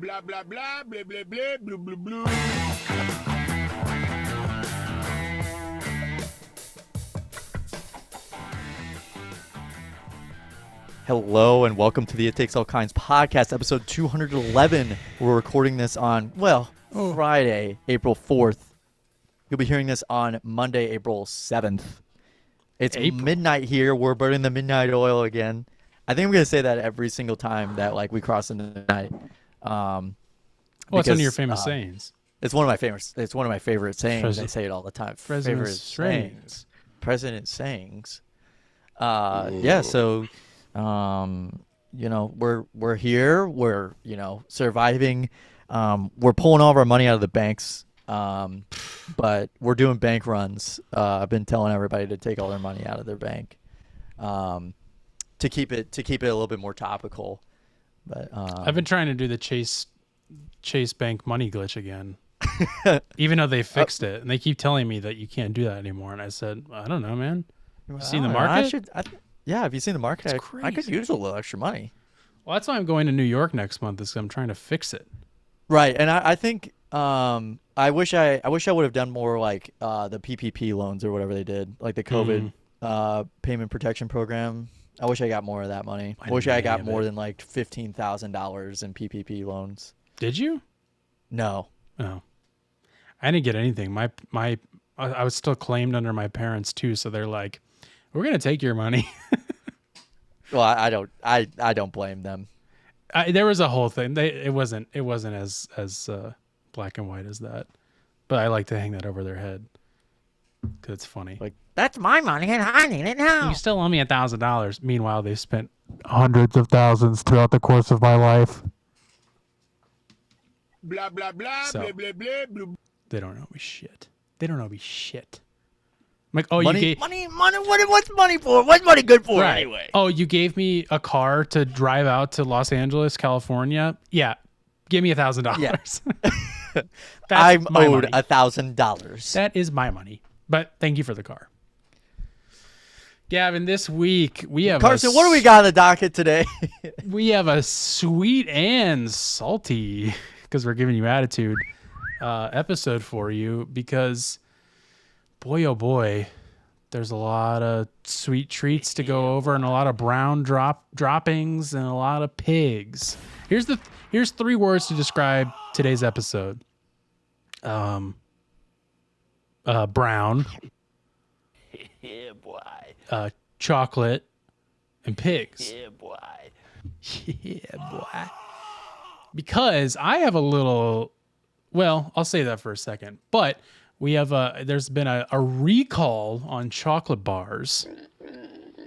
Blah, blah, blah, blah, blah, blah, blah, blah, blah. Hello and welcome to the It Takes All Kinds podcast, episode 211. We're recording this on, Friday, April 4th. You'll be hearing this on Monday, April 7th. It's midnight here. We're burning the midnight oil again. I think I'm going to say that every single time that we cross into the night. It's one of your famous sayings. It's one of my favorite sayings. I say it all the time. President's sayings. President's sayings. So we're here. We're surviving. We're pulling all of our money out of the banks. But we're doing bank runs. I've been telling everybody to take all their money out of their bank, to keep it a little bit more topical. But I've been trying to do the Chase Bank money glitch again, even though they fixed it, and they keep telling me that you can't do that anymore. And I said, I don't know, man. You seen the market? Have you seen the market? It's crazy. I could use a little extra money. Well, that's why I'm going to New York next month. Is I'm trying to fix it. Right, and I think I wish I would have done more like the PPP loans or whatever they did, like the COVID payment protection program. I wish I got more of that money. I wish I got more than like $15,000 in PPP loans. Did you? No. Oh, I didn't get anything. I was still claimed under my parents too, so they're like, "We're gonna take your money." Well, I don't blame them. There was a whole thing. It wasn't as black and white as that, but I like to hang that over their head because it's funny. Like, that's my money and I need it now. You still owe me $1,000. Meanwhile, they spent hundreds of thousands throughout the course of my life. Blah, blah, blah, So, blah, blah, blah, blah. They don't owe me shit. I'm like, Money, you gave money. What's money for? What's money good for anyway? Oh, you gave me a car to drive out to Los Angeles, California. Yeah, give me $1,000. Yeah. That's I'm my owed money. $1,000. That is my money. But thank you for the car. Gavin, this week we have Carson, what do we got on the docket today? we have a sweet and salty, because we're giving you attitude, episode for you, because boy, oh boy, there's a lot of sweet treats to go over and a lot of brown droppings and a lot of pigs. Here's 3 words to describe today's episode. Brown. Yeah, boy. Chocolate, and pigs. Yeah, boy. Yeah, boy. Because I have a little, I'll say that for a second. But we have there's been a recall on chocolate bars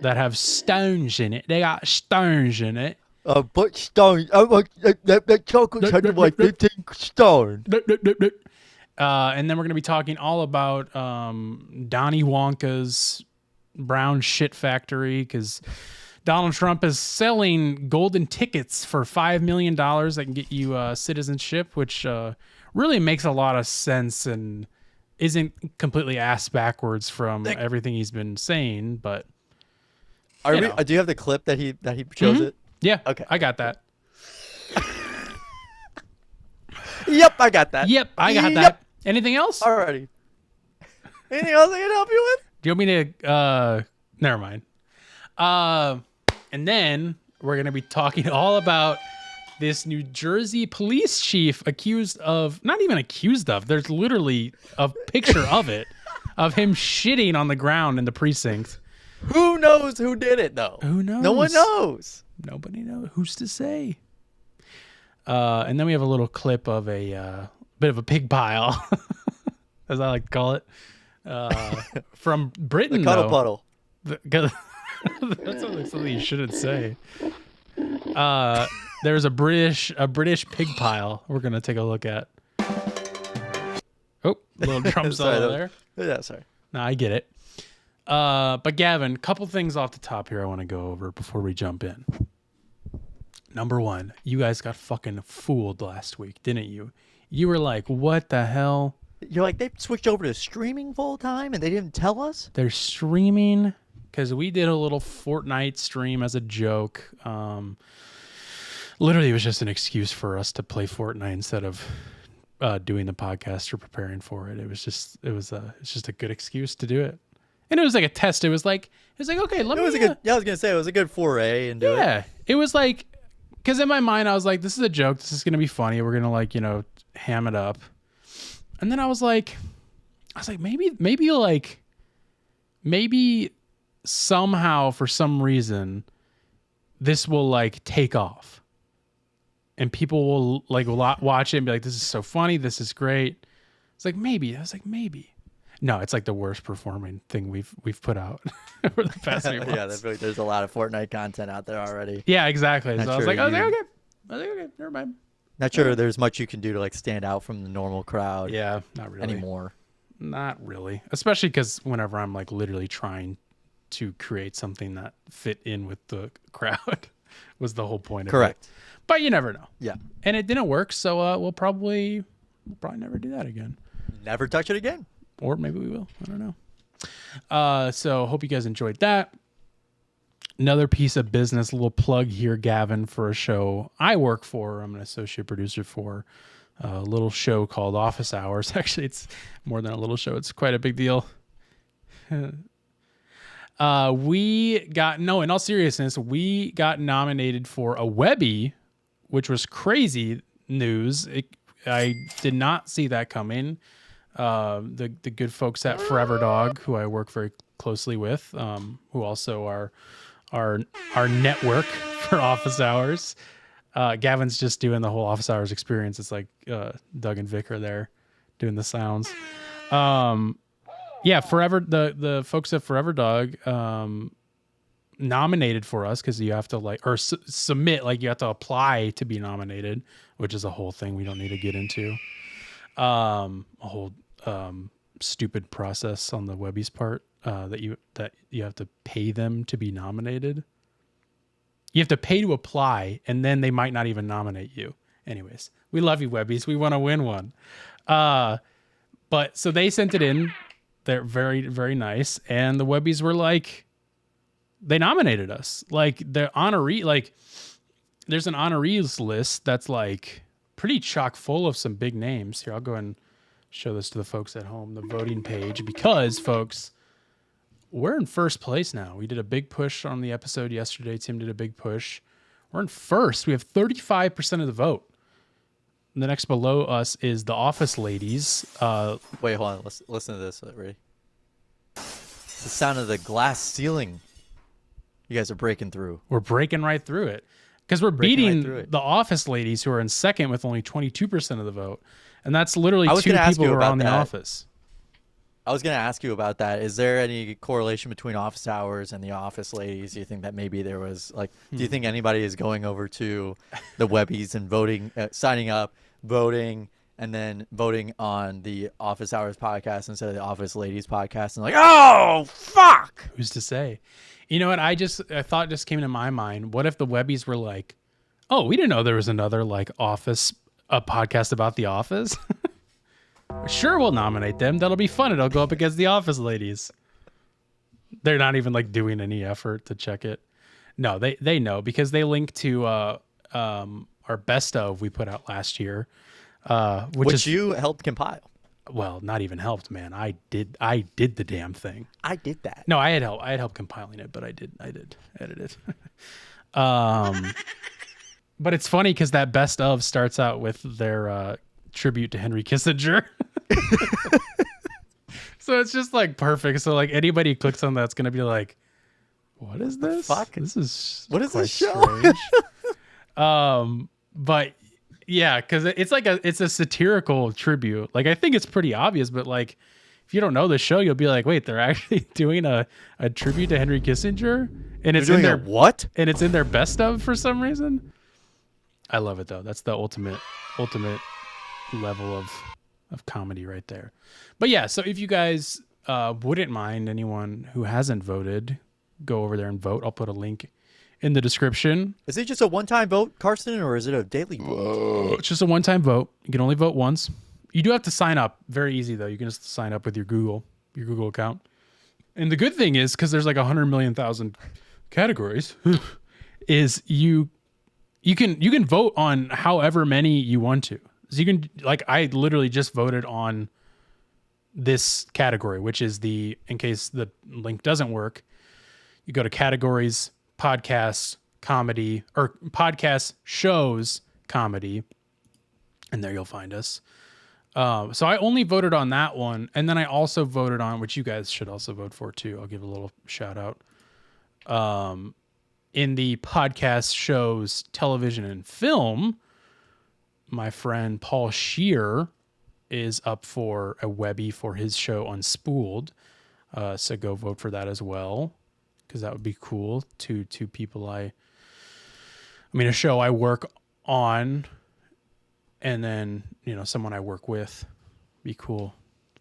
that have stones in it. They got stones in it. But stone. That chocolate had like 15 stone. And then we're going to be talking all about Donny Wonka's brown shit factory, because Donald Trump is selling golden tickets for $5 million that can get you citizenship, which really makes a lot of sense and isn't completely ass backwards from everything he's been saying. But do you have the clip that he shows it? Yeah, Okay. I got that. Yep, I got that. Yep, I got that. Anything else? Alrighty. Anything else I can help you with? Do you want me to never mind. And then we're going to be talking all about this New Jersey police chief not even accused of, there's literally a picture of it, of him shitting on the ground in the precinct. Who knows who did it, though? Who knows? No one knows. Nobody knows. Who's to say? And then we have a little clip of a bit of a pig pile, as I like to call it, from Britain. The cuddle though. puddle. That's something you shouldn't say. There's a British pig pile we're gonna take a look at. Oh, little drum solo there. Yeah, sorry. No, I get it. But Gavin, couple things off the top here I want to go over before we jump in. Number 1, you guys got fucking fooled last week, didn't you? You were like, what the hell? You're like, they switched over to streaming full time and they didn't tell us? They're streaming, because we did a little Fortnite stream as a joke. Literally, it was just an excuse for us to play Fortnite instead of doing the podcast or preparing for it. It's just a good excuse to do it. And it was like a test. It was like okay, let me. I was gonna say it was a good foray into it. Yeah, it was like, because in my mind I was like, this is a joke. This is gonna be funny. We're gonna like, ham it up. And then I was like, maybe somehow for some reason this will like take off, and people will like watch it and be like, this is so funny. This is great. It's like maybe. I was like maybe. No, it's like the worst performing thing we've put out over the past few months. Yeah, there's a lot of Fortnite content out there already. Yeah, exactly. So I was like, okay. Never mind. Not sure there's much you can do to like stand out from the normal crowd. Yeah, not really anymore. Not really, especially because whenever I'm like literally trying to create something that fit in with the crowd was the whole point of it. Correct. But you never know. Yeah. And it didn't work, so we'll probably never do that again. Never touch it again. Or maybe we will. I don't know. So hope you guys enjoyed that. Another piece of business, a little plug here, Gavin, for a show I work for. I'm an associate producer for a little show called Office Hours. Actually, it's more than a little show. It's quite a big deal. In all seriousness, we got nominated for a Webby, which was crazy news. I did not see that coming. The good folks at Forever Dog, who I work very closely with, who also are our network for Office Hours. Gavin's just doing the whole Office Hours experience. It's like Doug and Vic are there doing the sounds. Forever the folks at Forever Dog nominated for us because you have to submit, like you have to apply to be nominated, which is a whole thing we don't need to get into. A whole stupid process on the Webby's part that you have to pay them to be nominated. You have to pay to apply, and then they might not even nominate you. Anyways, we love you, Webbies. We want to win one. But so they sent it in. They're very, very nice. And the Webbies were like, they nominated us. Like the honoree, like there's an honorees list that's like pretty chock full of some big names. Here, I'll go and show this to the folks at home, the voting page, because folks, we're in first place now. We did a big push on the episode yesterday. Tim did a big push. We're in first. We have 35% of the vote. The next below us is the Office Ladies. Wait, hold on. Listen to this. Ready? It's the sound of the glass ceiling. You guys are breaking through. We're breaking right through it. Because we're beating the Office Ladies, who are in second with only 22% of the vote. And that's literally two people who are on The Office. I was going to ask you about that. Is there any correlation between Office Hours and the Office Ladies? Do you think that maybe there was, like, do you think anybody is going over to the Webbies and voting, signing up, voting, and then voting on the Office Hours podcast instead of the Office Ladies podcast? And like, oh, fuck! Who's to say? You know what? I thought just came to my mind. What if the Webbies were like, oh, we didn't know there was another, like, a podcast about The Office? Sure, we'll nominate them. That'll be fun. It'll go up against the Office Ladies. They're not even like doing any effort to check it. No, they know because they link to our best of we put out last year, which you helped compile. Well, not even helped, man. I did the damn thing. I did that. No, I had help compiling it, but I did edit it. But it's funny because that best of starts out with their tribute to Henry Kissinger. So it's just like perfect. So like anybody who clicks on that's gonna be like, what is this? Fuck? This is what is this show? Strange. But yeah, because it's a satirical tribute. Like I think it's pretty obvious, but like if you don't know the show, you'll be like, wait, they're actually doing a tribute to Henry Kissinger, and it's in their what? And it's in their best of for some reason. I love it though. That's the ultimate level of comedy right there. But yeah, so if you guys wouldn't mind, anyone who hasn't voted, go over there and vote. I'll put a link in the description. Is it just a one-time vote, Carson, or is it a daily vote? It's just a one-time vote. You can only vote once. You do have to sign up. Very easy though. You can just sign up with your Google account. And the good thing is, because there's like 100 million categories, is You can vote on however many you want to. So you can, like, I literally just voted on this category, which is in case the link doesn't work, you go to categories, podcasts, comedy, or podcast shows, comedy, and there you'll find us. So I only voted on that one. And then I also voted on, which you guys should also vote for too. I'll give a little shout out. In the podcast shows, television and film, my friend Paul Scheer is up for a Webby for his show Unspooled. So go vote for that as well, because that would be cool. Two people a show I work on, and then, someone I work with. Be cool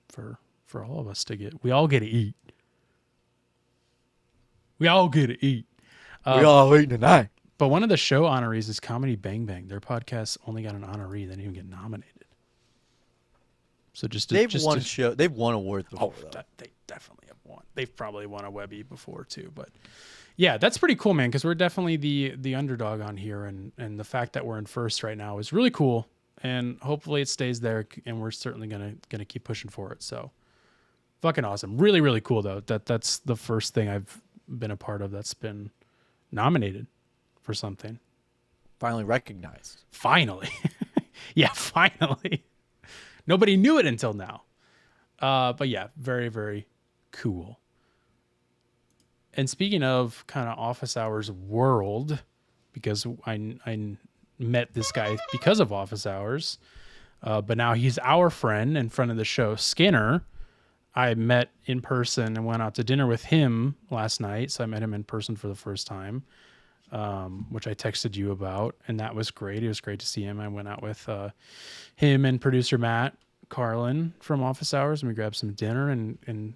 for all of us to get. We all get to eat. We all get to eat. We all eating tonight. But one of the show honorees is Comedy Bang Bang. Their podcast only got an honoree. They didn't even get nominated. So they've won awards before. They definitely have won. They've probably won a Webby before too. But yeah, that's pretty cool, man. Because we're definitely the underdog on here, and the fact that we're in first right now is really cool. And hopefully it stays there. And we're certainly gonna keep pushing for it. So fucking awesome. Really, really cool though. That's the first thing I've been a part of that's been nominated for something. Finally recognized. Finally. Yeah, finally. Nobody knew it until now. But yeah, very, very cool. And speaking of kind of office hours world, because I met this guy because of office hours, but now he's our friend and friend of the show, Skinner. I met in person and went out to dinner with him last night. So I met him in person for the first time, which I texted you about. And that was great. It was great to see him. I went out with him and producer Matt Carlin from Office Hours, and we grabbed some dinner and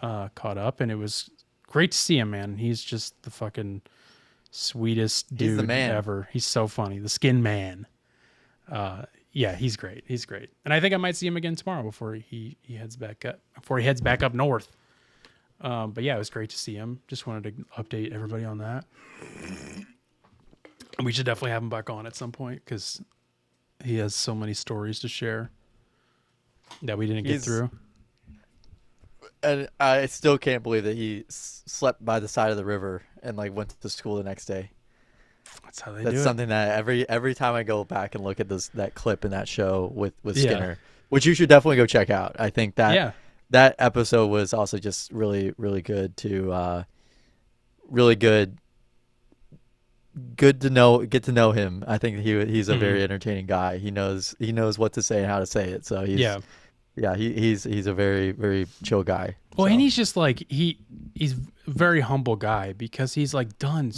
caught up. And it was great to see him, man. He's just the fucking sweetest dude ever. He's so funny. The Skin Man. Yeah, he's great. He's great. And I think I might see him again tomorrow before he heads back up north. But yeah, it was great to see him. Just wanted to update everybody on that. And we should definitely have him back on at some point, because he has so many stories to share that we didn't get through. And I still can't believe that he slept by the side of the river and went to school the next day. That's how they do it. That's something that every time I go back and look at that clip in that show with Skinner, which you should definitely go check out. I think that that episode was also just really, really good to really good to get to know him. I think he's a very entertaining guy. He knows what to say and how to say it. So he's a very, very chill guy. Well, and he's just he's a very humble guy, because he's done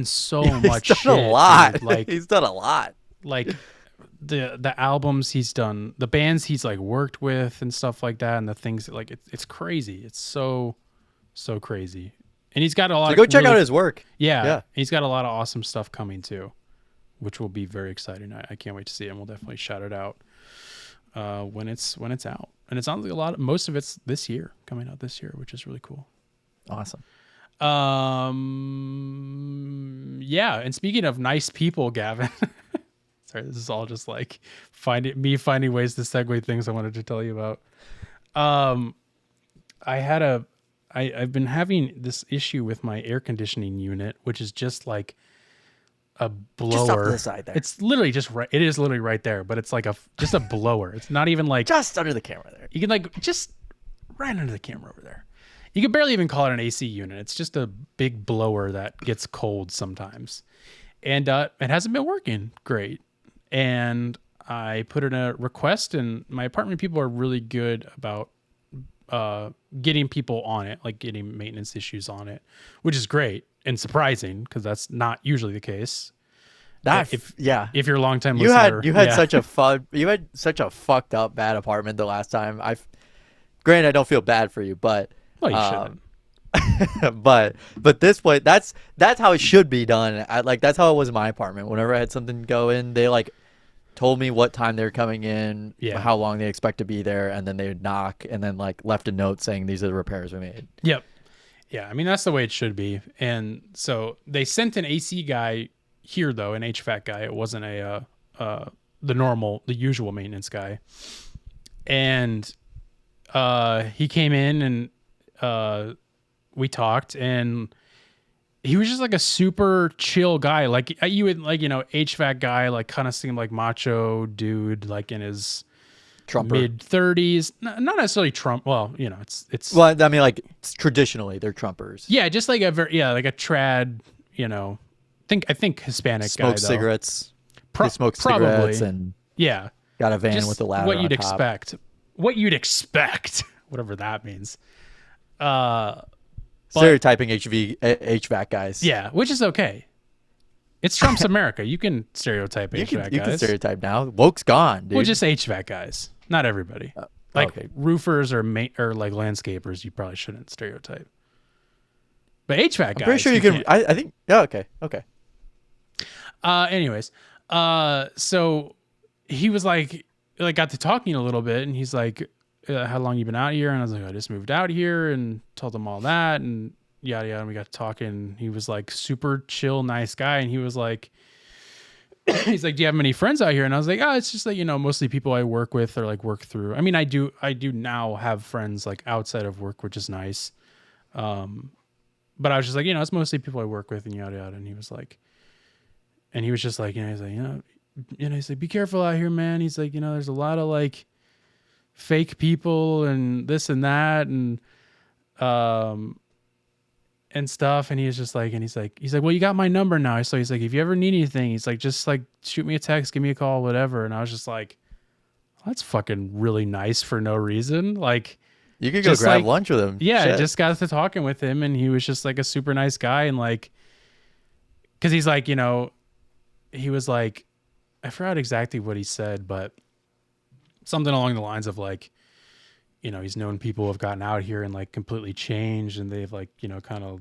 so much shit. A lot. Dude. He's done a lot. The albums he's done, the bands he's worked with and stuff like that, and the things it's crazy. It's so crazy. And he's got a lot. So go check out his work. Yeah. He's got a lot of awesome stuff coming too, which will be very exciting. I can't wait to see it. And we'll definitely shout it out when it's out. And it sounds like most of it's coming out this year, which is really cool. Awesome. Yeah. And speaking of nice people, Gavin, sorry, this is all just finding ways to segue things I wanted to tell you about. I've been having this issue with my air conditioning unit, which is just a blower. Just off to the side there. It's literally just right. It is literally right there, but it's just a blower. It's not even just under the camera there. You can just right under the camera over there. You can barely even call it an AC unit. It's just a big blower that gets cold sometimes. And it hasn't been working great. And I put in a request, and my apartment people are really good about getting people on it, getting maintenance issues on it, which is great and surprising, because that's not usually the case. If you're a long time listener, you had such a fucked up bad apartment the last time. Granted, I don't feel bad for you, but well, you shouldn't. but this way, that's how it should be done. That's how it was in my apartment. Whenever I had something go in, they told me what time they were coming in, how long they expect to be there, and then they would knock, and then left a note saying these are the repairs we made. Yep. Yeah, I mean, that's the way it should be. And so they sent an AC guy here though, an HVAC guy. It wasn't the usual maintenance guy. And he came in and we talked, and he was just like a super chill guy. Like you would like, HVAC guy, like kind of seemed like macho dude, like in his Trumper. mid-30s. Not necessarily Trump. Well, it's Well, I mean, like traditionally they're Trumpers. yeah, just like a like a trad, I think Hispanic guy though. Smoke cigarettes. Pro- They smoke probably. cigarettes and Yeah. got a van Just with a ladder what on you'd top. expect. What you'd expect, whatever that means. But- Stereotyping HVAC guys. Yeah, which is okay. It's Trump's America. You can stereotype You HVAC can guys. stereotype now. Woke's gone, dude. Well, just HVAC guys. Not everybody. Like okay. roofers or like landscapers, you probably shouldn't stereotype. But HVAC guys. I'm pretty sure you can. I think. Yeah. Okay. Okay. Anyways, so he was like got to talking a little bit, and he's like, how long you been out here? And I was like, I just moved out here, and told him all that, and yada yada. And we got to talking. He was like super chill, nice guy, and he was like, he's like, do you have many friends out here? And I was like, oh, it's just like, mostly people I work with or like work through. I mean, I do now have friends like outside of work, which is nice. But I was just like, it's mostly people I work with and yada yada. And he was like, and he was just like, he's like, he's like, be careful out here, man. He's like, there's a lot of like fake people and this and that and stuff. And he was just like, and he's like, well, you got my number now. So he's like, if you ever need anything, he's like, just like shoot me a text, give me a call, whatever. And I was just like, that's fucking really nice for no reason. Like, You could go Just grab like- lunch with him. yeah, Shit. just got to talking with him, and he was just like a super nice guy, and like, because he's like, he was like, I forgot exactly what he said, but something along the lines of like, he's known people who have gotten out here and like completely changed, and they've like, kind of,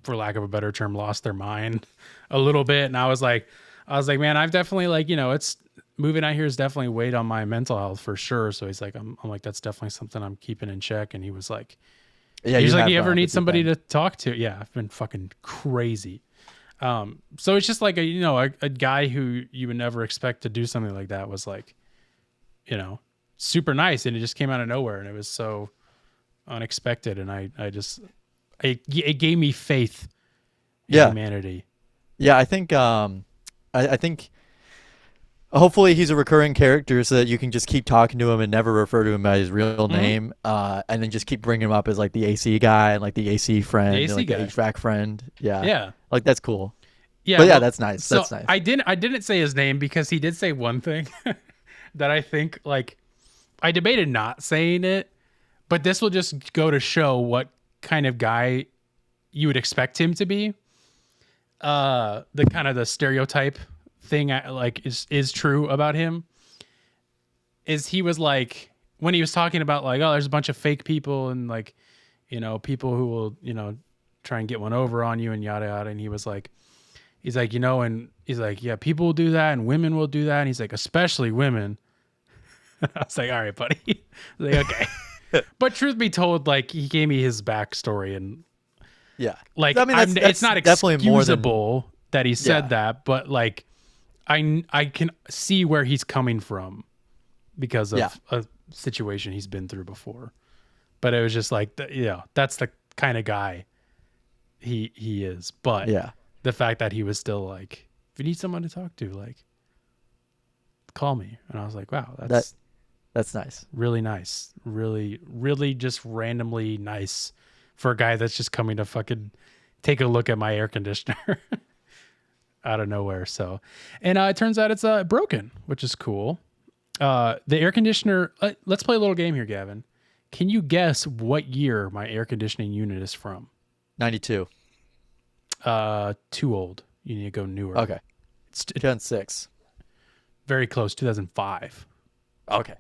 for lack of a better term, lost their mind a little bit. And I was like, man, I've definitely like, it's moving out here has definitely weighed on my mental health for sure. So he's like, I'm like, that's definitely something I'm keeping in check. And he was like, Yeah. he's like, have, you ever need good somebody time. to talk to? Yeah, I've been fucking crazy. So it's just like a guy who you would never expect to do something like that was like, super nice, and it just came out of nowhere, and it was so unexpected, and it gave me faith in Yeah. humanity. Yeah, I think. I think. Hopefully, he's a recurring character, so that you can just keep talking to him and never refer to him by his real name, and then just keep bringing him up as like the AC guy and like the AC friend, The and, AC like guy. the HVAC friend. Yeah. Yeah. Like that's cool. Yeah, But yeah, well, that's nice. So That's nice. I didn't say his name because he did say one thing that I think like I debated not saying it, but this will just go to show what kind of guy you would expect him to be. The kind of the stereotype thing like is true about him. Is he was like when he was talking about like, oh, there's a bunch of fake people and like, people who will, try and get one over on you and yada yada, and he was like, he's like, and he's like, yeah, people will do that and women will do that. And he's like, especially women. I was like, all right, buddy. I was like, okay. But truth be told, like he gave me his backstory, and Yeah. like, I mean, that's it's not definitely more than. excusable that he said Yeah. that, but like, I can see where he's coming from because of Yeah. a situation he's been through before. But it was just like, that's the kind of guy he is. But Yeah. the fact that he was still like, if you need someone to talk to, like, call me. And I was like, wow, That's nice. really nice. Really, really just randomly nice for a guy that's just coming to fucking take a look at my air conditioner out of nowhere. So, and it turns out it's broken, which is cool. The air conditioner, let's play a little game here, Gavin. Can you guess what year my air conditioning unit is from? 92. Too old. You need to go newer. Okay. It's 2006. very close, 2005. Okay.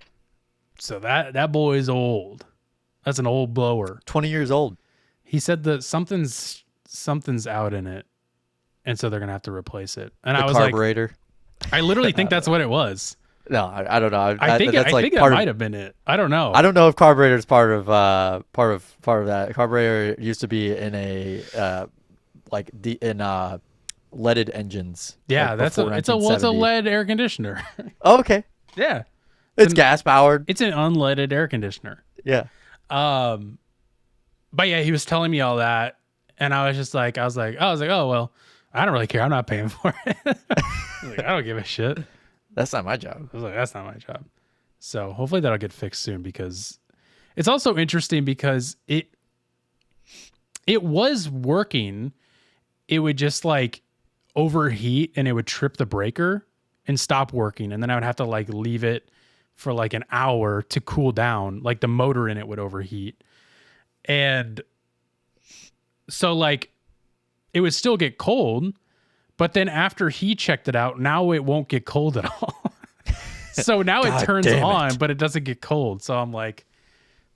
So that boy is old. That's an old blower. 20 years old. He said that something's out in it, and so they're gonna have to replace it. And The I was carburetor. like, I literally think that's what it was. No, I don't know. I think that's I like think that part of- might have been it. I don't know. I don't know if carburetor is part of that. Carburetor used to be in a leaded engines. Yeah, like, that's before it's a 1970. lead air conditioner. Oh, okay. Yeah, It's gas powered. it's an unleaded air conditioner. Yeah. But yeah, he was telling me all that, and I was like, oh well, I don't really care. I'm not paying for it. I was like, I don't give a shit. That's not my job. I was like, that's not my job. So hopefully that'll get fixed soon, because it's also interesting because it was working. It would just like overheat and it would trip the breaker and stop working. And then I would have to like leave it for like an hour to cool down. Like the motor in it would overheat. And so like it would still get cold, but then after he checked it out, now it won't get cold at all. So now it turns on, but it doesn't get cold. So I'm like,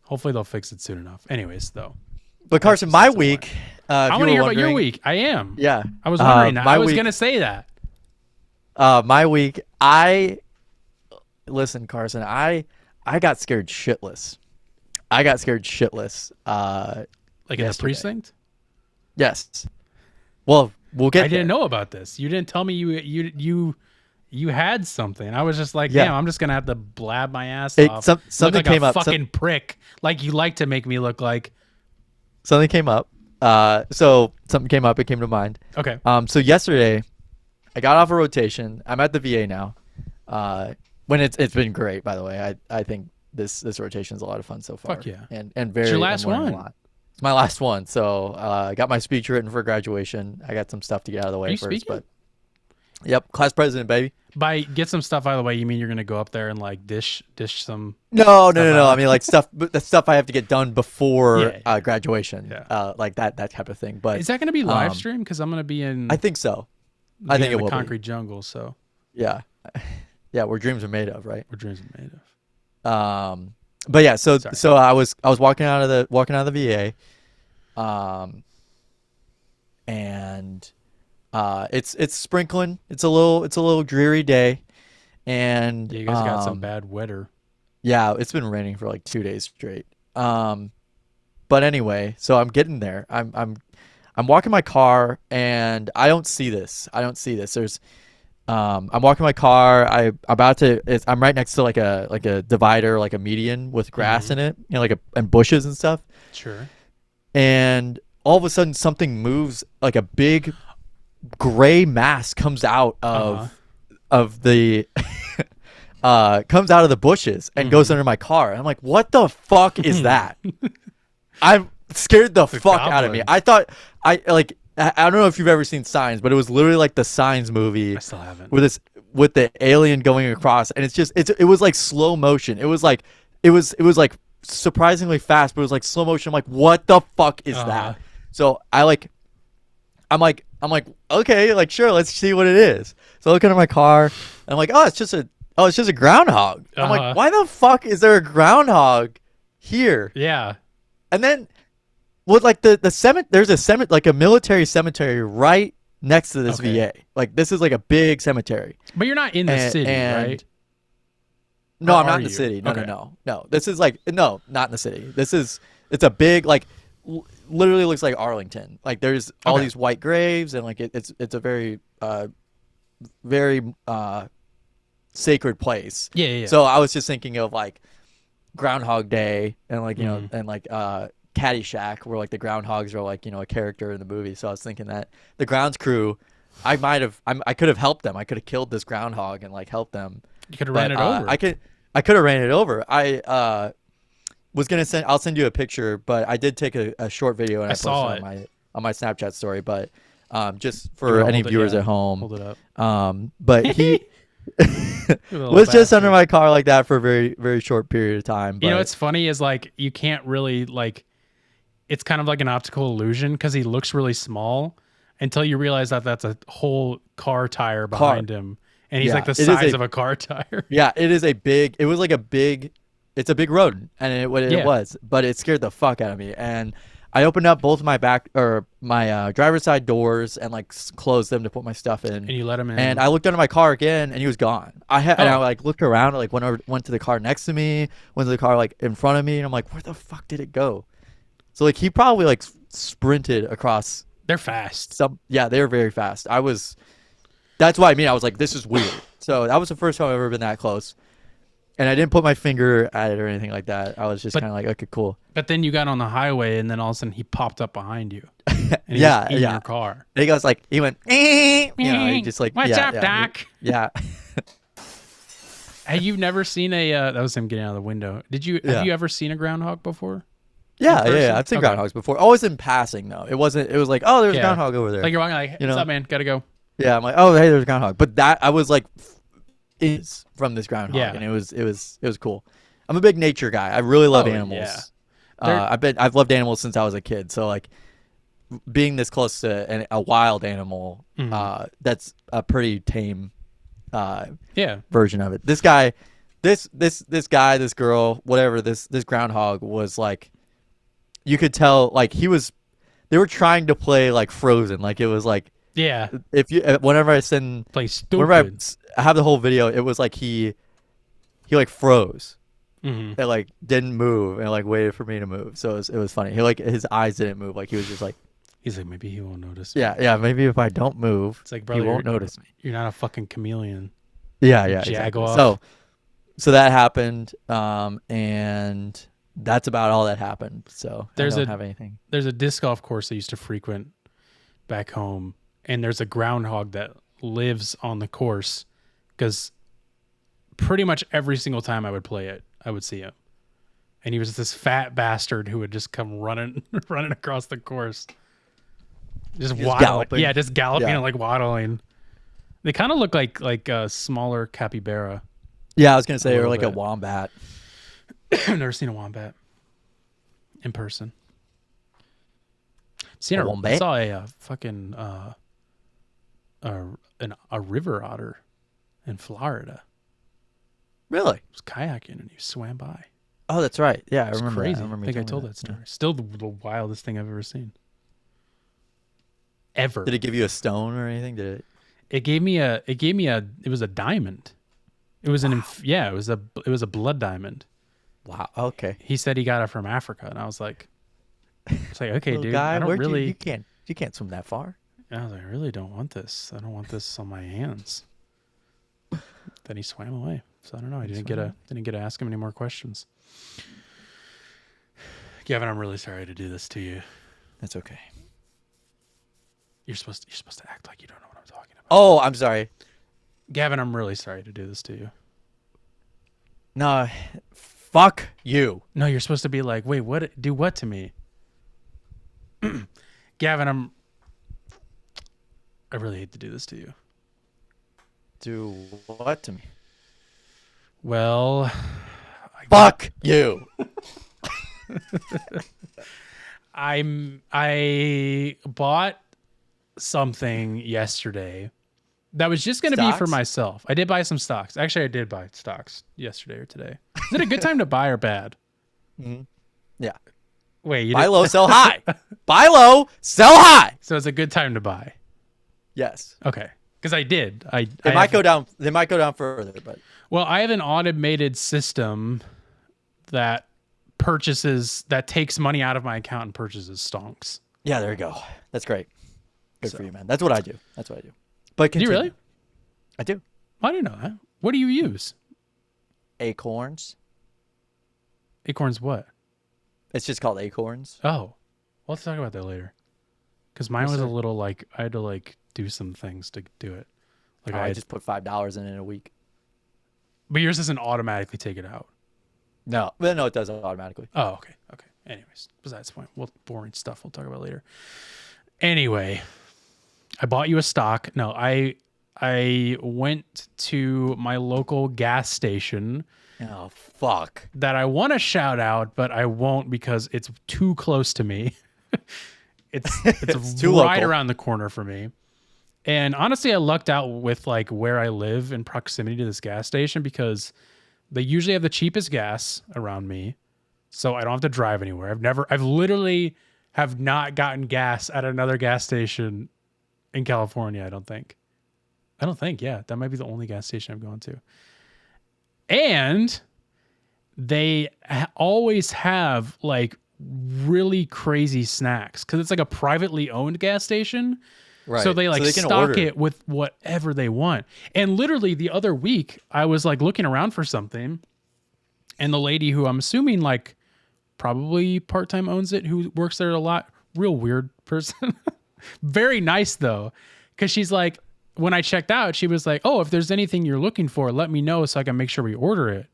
hopefully they'll fix it soon enough. Anyways, though. But Carson, my week. I want to hear about your week. I am. Yeah. I was wondering that. I was going to say that. My week, listen, Carson, I got scared shitless. Like in the precinct? Yes. Well, we'll get I didn't know about this. You didn't tell me you had something. I was just like, damn, I'm just going to have to blab my ass off. Something like came a up. Fucking prick. Like you like to make me look like. Something came up. So something came up. It came to mind. Okay. So yesterday, I got off a rotation. I'm at the VA now. When it's been great, by the way. I think this rotation is a lot of fun so far. Fuck yeah. And very. It's your last I'm learning one. a lot. It's my last one. So I got my speech written for graduation. I got some stuff to get out of the way Are you first. speaking? But yep, class president, baby. By get some stuff out of the way, you mean you're going to go up there and like dish some? No. I mean like stuff, but the stuff I have to get done before graduation. Yeah. Like that type of thing. But is that going to be live stream? Because I'm going to be in. I think so. I think it will the be. concrete jungle. So Yeah. Yeah, where dreams are made of, right? Where dreams are made of. But yeah, so Sorry. so I was walking out of the VA, and it's sprinkling. It's a little dreary day, and Yeah, you guys got some bad weather. Yeah, it's been raining for like 2 days straight. But anyway, so I'm getting there. I'm walking my car, and I don't see this. There's I'm walking my car. I'm right next to like a divider, like a median with grass in it, and bushes and stuff. Sure. And all of a sudden, something moves. Like a big gray mass comes out of the comes out of the bushes and goes under my car. I'm like, what the fuck is that? I'm scared the fuck out of me. I thought I don't know if you've ever seen Signs, but it was literally like the Signs movie. I still haven't. With the alien going across, and it was like slow motion. It was like surprisingly fast, but it was like slow motion. I'm like, what the fuck is that? So I'm like, okay, like sure, let's see what it is. So I look under my car, and I'm like, it's just a groundhog. I'm like, why the fuck is there a groundhog here? Yeah. And then with like the cemetery, there's like a military cemetery right next to this VA. Like this is like a big cemetery. But you're not in the city, right? No, Or I'm not are in the you? city. Okay. No. This is like not in the city. It's a big like literally looks like Arlington. Like there's all these white graves, and like it's a very very sacred place. Yeah. So I was just thinking of like Groundhog Day and like and like Caddyshack, where like the groundhogs are like a character in the movie. So I was thinking that the grounds crew, I could have helped them. I could have killed this groundhog and like helped them. You could have ran it over. I could have ran it over. I was gonna I'll send you a picture, but I did take a short video and I saw posted it on my Snapchat story. But just for any viewers at home, hold it up. But he was just under my car like that for a very, very short period of time. But, what's funny is like you can't really like. It's kind of like an optical illusion because he looks really small until you realize that that's a whole car tire behind him, and he's like the size of a car tire. Yeah, it's a big rodent, and it was, but it scared the fuck out of me. And I opened up both my my driver's side doors and like closed them to put my stuff in. And you let him in. And I looked under my car again, and he was gone. And I like looked around, like went to the car next to me, went to the car like in front of me, and I'm like, where the fuck did it go? So like he probably like sprinted across They're fast. They're very fast. That's what I mean. I was like, this is weird. So that was the first time I've ever been that close. And I didn't put my finger at it or anything like that. I was just kind of like, okay, cool. But then you got on the highway, and then all of a sudden he popped up behind you. And he was in your car. And he went, he just like, what's up, Doc? Yeah. Have you never seen that was him getting out of the window. Have you ever seen a groundhog before? Yeah. I've seen groundhogs before. Always in passing though. It was like, oh, there's a groundhog over there. Like you're walking like, what's up, man? Gotta go. Yeah, I'm like, oh, hey, there's a groundhog. But that I was like, is from this groundhog, and it was cool. I'm a big nature guy. I really love animals. Yeah. I've loved animals since I was a kid. So like, being this close to a wild animal, that's a pretty tame, version of it. This guy, this girl, whatever, this groundhog was like, you could tell like they were trying to play like Frozen, like it was like. Yeah. Whenever I send play stupid. Whenever I have the whole video, it was like he like froze. And like didn't move and like waited for me to move. So it was funny. He like his eyes didn't move. Like he was just like. He's like, maybe he won't notice me. Yeah. Maybe if I don't move, it's like, brother, he won't notice me. You're not a fucking chameleon. Yeah. Jaguar. Exactly. So that happened, and that's about all that happened. So I don't have anything. There's a disc golf course I used to frequent back home. And there's a groundhog that lives on the course because pretty much every single time I would play it, I would see him. And he was this fat bastard who would just come running across the course. Just waddling. Galloping. Yeah, just galloping and like waddling. They kind of look like a smaller capybara. Yeah, I was going to say, or like a wombat. I've never seen a wombat in person. I saw a fucking... a river otter in Florida. Really? He was kayaking and he swam by. Oh, that's right. Yeah, I remember. Crazy. That. I think I told that story. Yeah. Still the wildest thing I've ever seen. Ever. Did it give you a stone or anything? It gave me it was a diamond. It was it was a blood diamond. Wow. Okay. He said he got it from Africa, and I was like, okay, dude, guy, I don't really. You can't swim that far. I was like, I really don't want this. I don't want this on my hands. Then he swam away. So I don't know. I didn't get to ask him any more questions. Gavin, I'm really sorry to do this to you. That's okay. You're supposed to act like you don't know what I'm talking about. Oh, I'm sorry. Gavin, I'm really sorry to do this to you. No, fuck you. No, you're supposed to be like, wait, what? Do what to me? Gavin, I really hate to do this to you. Do what to me? Well, fuck you. I bought something yesterday that was just going to be for myself. I did buy some stocks. Actually, I did buy stocks yesterday or today. Is it a good time to buy or bad? Mm-hmm. Yeah. Wait, buy low, sell high. Buy low, sell high. So it's a good time to buy. Yes. Okay. Because I did. They might go down. They might go down further, but well, I have an automated system that takes money out of my account and purchases stonks. Yeah, there you go. That's great. Good for you, man. That's what I do. But continue. Do you really? I do. I didn't know that. What do you use? Acorns. Acorns what? It's just called Acorns. Oh. Well, let's talk about that later. Because mine was a little like, I had to like do some things to do it. Like I just put $5 in a week. But yours doesn't automatically take it out. No, it doesn't automatically. Oh, okay. Anyways, besides the point. Well, boring stuff we'll talk about later. Anyway, I bought you a stock. No, I went to my local gas station. Oh, fuck. That I want to shout out, but I won't because it's too close to me. It's too right local. around the corner for me. And honestly, I lucked out with like where I live in proximity to this gas station because they usually have the cheapest gas around me. So I don't have to drive anywhere. I've literally have not gotten gas at another gas station in California. I don't think. Yeah. That might be the only gas station I've gone to. And they always have like really crazy snacks because it's like a privately owned gas station. Right. So they like can stock order it with whatever they want. And literally the other week I was like looking around for something and the lady who I'm assuming like probably part-time owns it, who works there a lot, real weird person. Very nice though. Cause she's like, when I checked out, she was like, oh, if there's anything you're looking for, let me know so I can make sure we order it.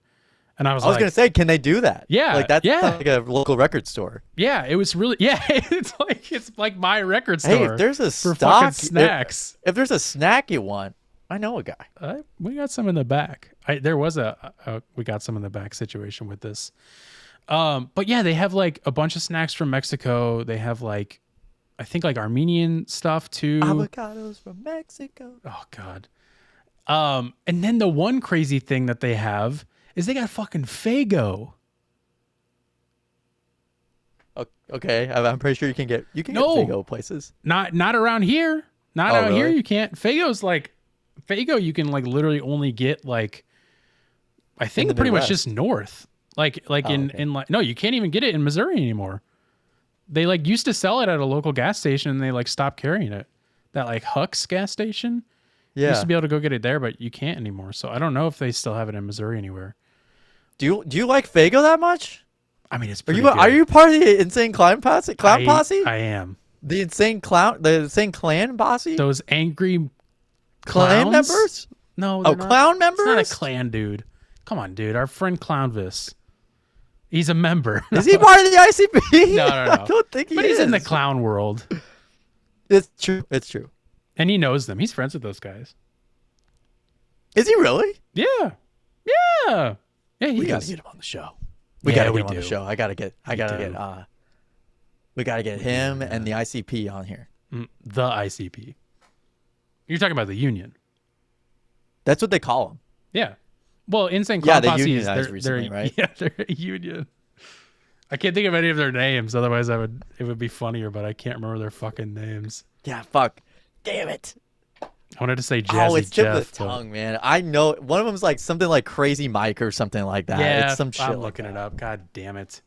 And I was like, going to say, can they do that? Yeah, Like that's yeah. like a local record store. yeah, it was really, yeah, it's like my record store. Hey, if there's a for stock, fucking snacks. if there's a snack you want, I know a guy. We got some in the back. There was we got some in the back situation with this. But yeah, they have like a bunch of snacks from Mexico. They have like, I think like Armenian stuff too. Avocados from Mexico. Oh God. And then the one crazy thing that they have is they got fucking Faygo. Okay, I'm pretty sure you can get get No. Faygo places. Not around here. Not Oh, out here. really? You can't. Faygo you can like literally only get like, I think the pretty much Midwest. just north. Like in okay. like, no, you can't even get it in Missouri anymore. They like used to sell it at a local gas station and they like stopped carrying it. That like Huck's gas station. You Yeah. used to be able to go get it there, but you can't anymore. So I don't know if they still have it in Missouri anywhere. Do you like Faygo that much? I mean, it's Are pretty you good. are you part of the insane clown posse? I am. The insane clan posse? Those angry Clan clowns? members? No, Oh, they're not. clown It's not members? a clan, dude. Come on, dude. Our friend Clownvis. He's a member. Is he part of the ICP? No. I don't think he But is. he's in the clown world. It's true. It's true. And he knows them. He's friends with those guys. Is he really? Yeah. Yeah. Yeah, he We gotta is. get him on the show. Yeah, We gotta we get him on the do. show. We gotta get him and the ICP on here. The ICP. You're talking about the union. That's what they call him. Yeah. Well, Insane Yeah, Clown they Posse unionized they're, recently, right? Yeah, they're a union. I can't think of any of their names. Otherwise, it would be funnier. But I can't remember their fucking names. Yeah, fuck. Damn it. I wanted to say Jazzy Oh, it's tip Jeff. of the tongue, man. I know one of them's like something like Crazy Mike or something like that. Yeah, It's some shit. I'm like looking that. it up. God damn it!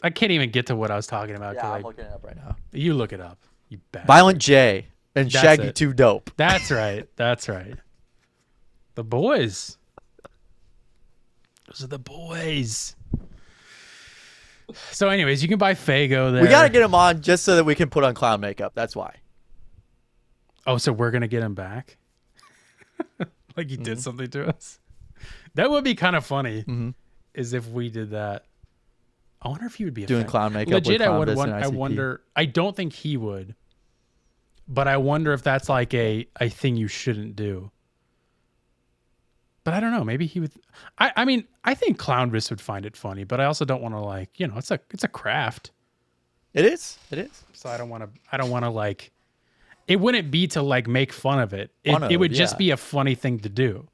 I can't even get to what I was talking about. 'cause Yeah, I'm looking it up right now. you look it up. You bastard. Violent J and That's Shaggy it. 2 Dope. That's right. That's right. The boys. Those are the boys. So, anyways, you can buy Faygo there. We gotta get him on just so that we can put on clown makeup. That's why. Oh, so we're gonna get him back? Like he did something to us? That would be kind of funny. Is if we did that. I wonder if he would be Doing offended. clown makeup Legit, with I would. Clownvis and I ICP. wonder. I don't think he would. But I wonder if that's like a thing you shouldn't do. But I don't know. Maybe he would. I mean, I think Clownvis would find it funny, but I also don't want to like, it's a craft. It is. It is. So I don't want to like, it wouldn't be to like make fun of it. Fun of It would it, just yeah. be a funny thing to do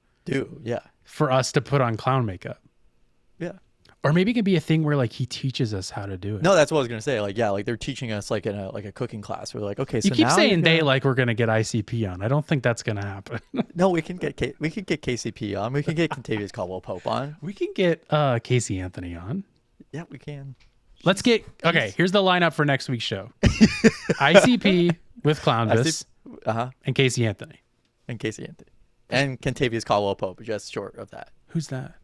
Yeah. for us to put on clown makeup. Yeah. Or maybe it could be a thing where like he teaches us how to do it. No, that's what I was gonna say. Like, yeah, like they're teaching us like in a cooking class. We're like, okay, so You keep now saying you're they gonna- like we're gonna get ICP on. I don't think that's gonna happen. No, we can get KCP on. We can get Contavious Caldwell Pope on. We can get Casey Anthony on. Yeah, we can. Let's get Here's the lineup for next week's show: ICP with Clownvis and Casey Anthony. And Casey Anthony. And Contavious Caldwell Pope, just short of that. Who's that?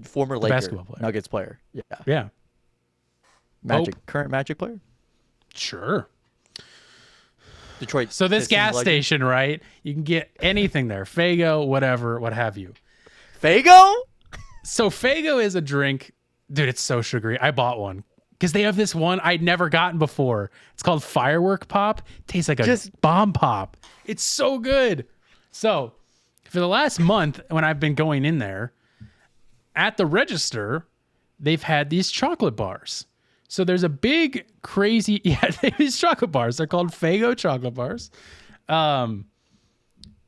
Former Laker basketball player. Nuggets player. Yeah. Yeah, Current Magic player. sure. Detroit. So this Pistons gas legend. station, right? You can get anything there: Faygo, whatever, what have you. Faygo? So Faygo is a drink, dude. It's so sugary. I bought one because they have this one I'd never gotten before. It's called Firework Pop. Tastes like a bomb pop. It's so good. So for the last month, when I've been going in there at the register, they've had these chocolate bars. So there's a big crazy they have these chocolate bars. They're called Faygo chocolate bars.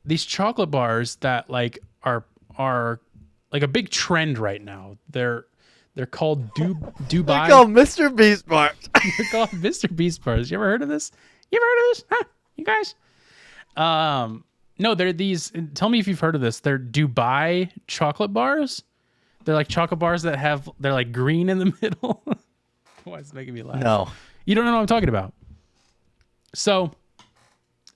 These chocolate bars that like are like a big trend right now. They're called Dubai. They're called Mr. Beast bars. They're called Mr. Beast bars. You ever heard of this? Huh? You guys? No, they're these. Tell me if you've heard of this. They're Dubai chocolate bars. They're like chocolate bars that they're like green in the middle. Why is it making me laugh? No. You don't know what I'm talking about. So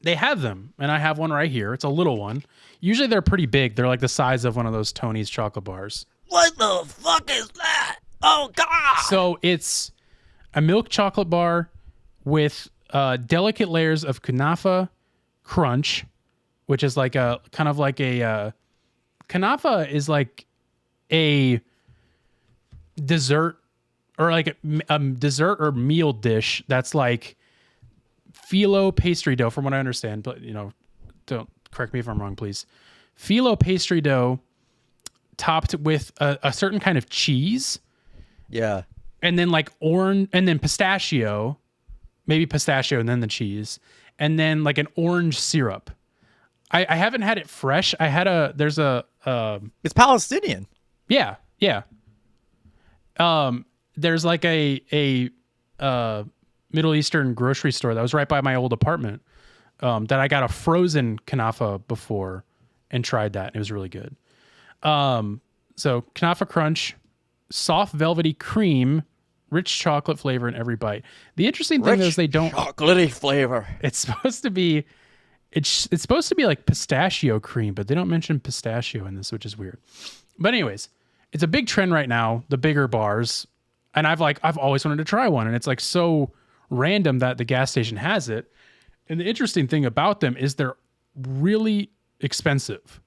they have them, and I have one right here. It's a little one. Usually they're pretty big. They're like the size of one of those Tony's chocolate bars. What the fuck is that? Oh, God. So it's a milk chocolate bar with delicate layers of kunafa crunch, which is like a kind of like a kunafa is like a dessert or like a dessert or meal dish that's like phyllo pastry dough, from what I understand. But don't correct me if I'm wrong, please. Phyllo pastry dough topped with a certain kind of cheese. Yeah. And then like orange, and then pistachio, maybe pistachio and then the cheese, and then like an orange syrup. I haven't had it fresh. There's It's Palestinian. yeah. There's like a Middle Eastern grocery store that was right by my old apartment that I got a frozen kunafa before and tried that. It was really good. So kunafa crunch, soft velvety cream, rich chocolate flavor in every bite. The interesting thing is they don't chocolatey flavor. It's supposed to be it's supposed to be like pistachio cream, but they don't mention pistachio in this, which is weird. But anyways, it's a big trend right now, the bigger bars. And I've always wanted to try one, and it's like so random that the gas station has it. And the interesting thing about them is they're really expensive.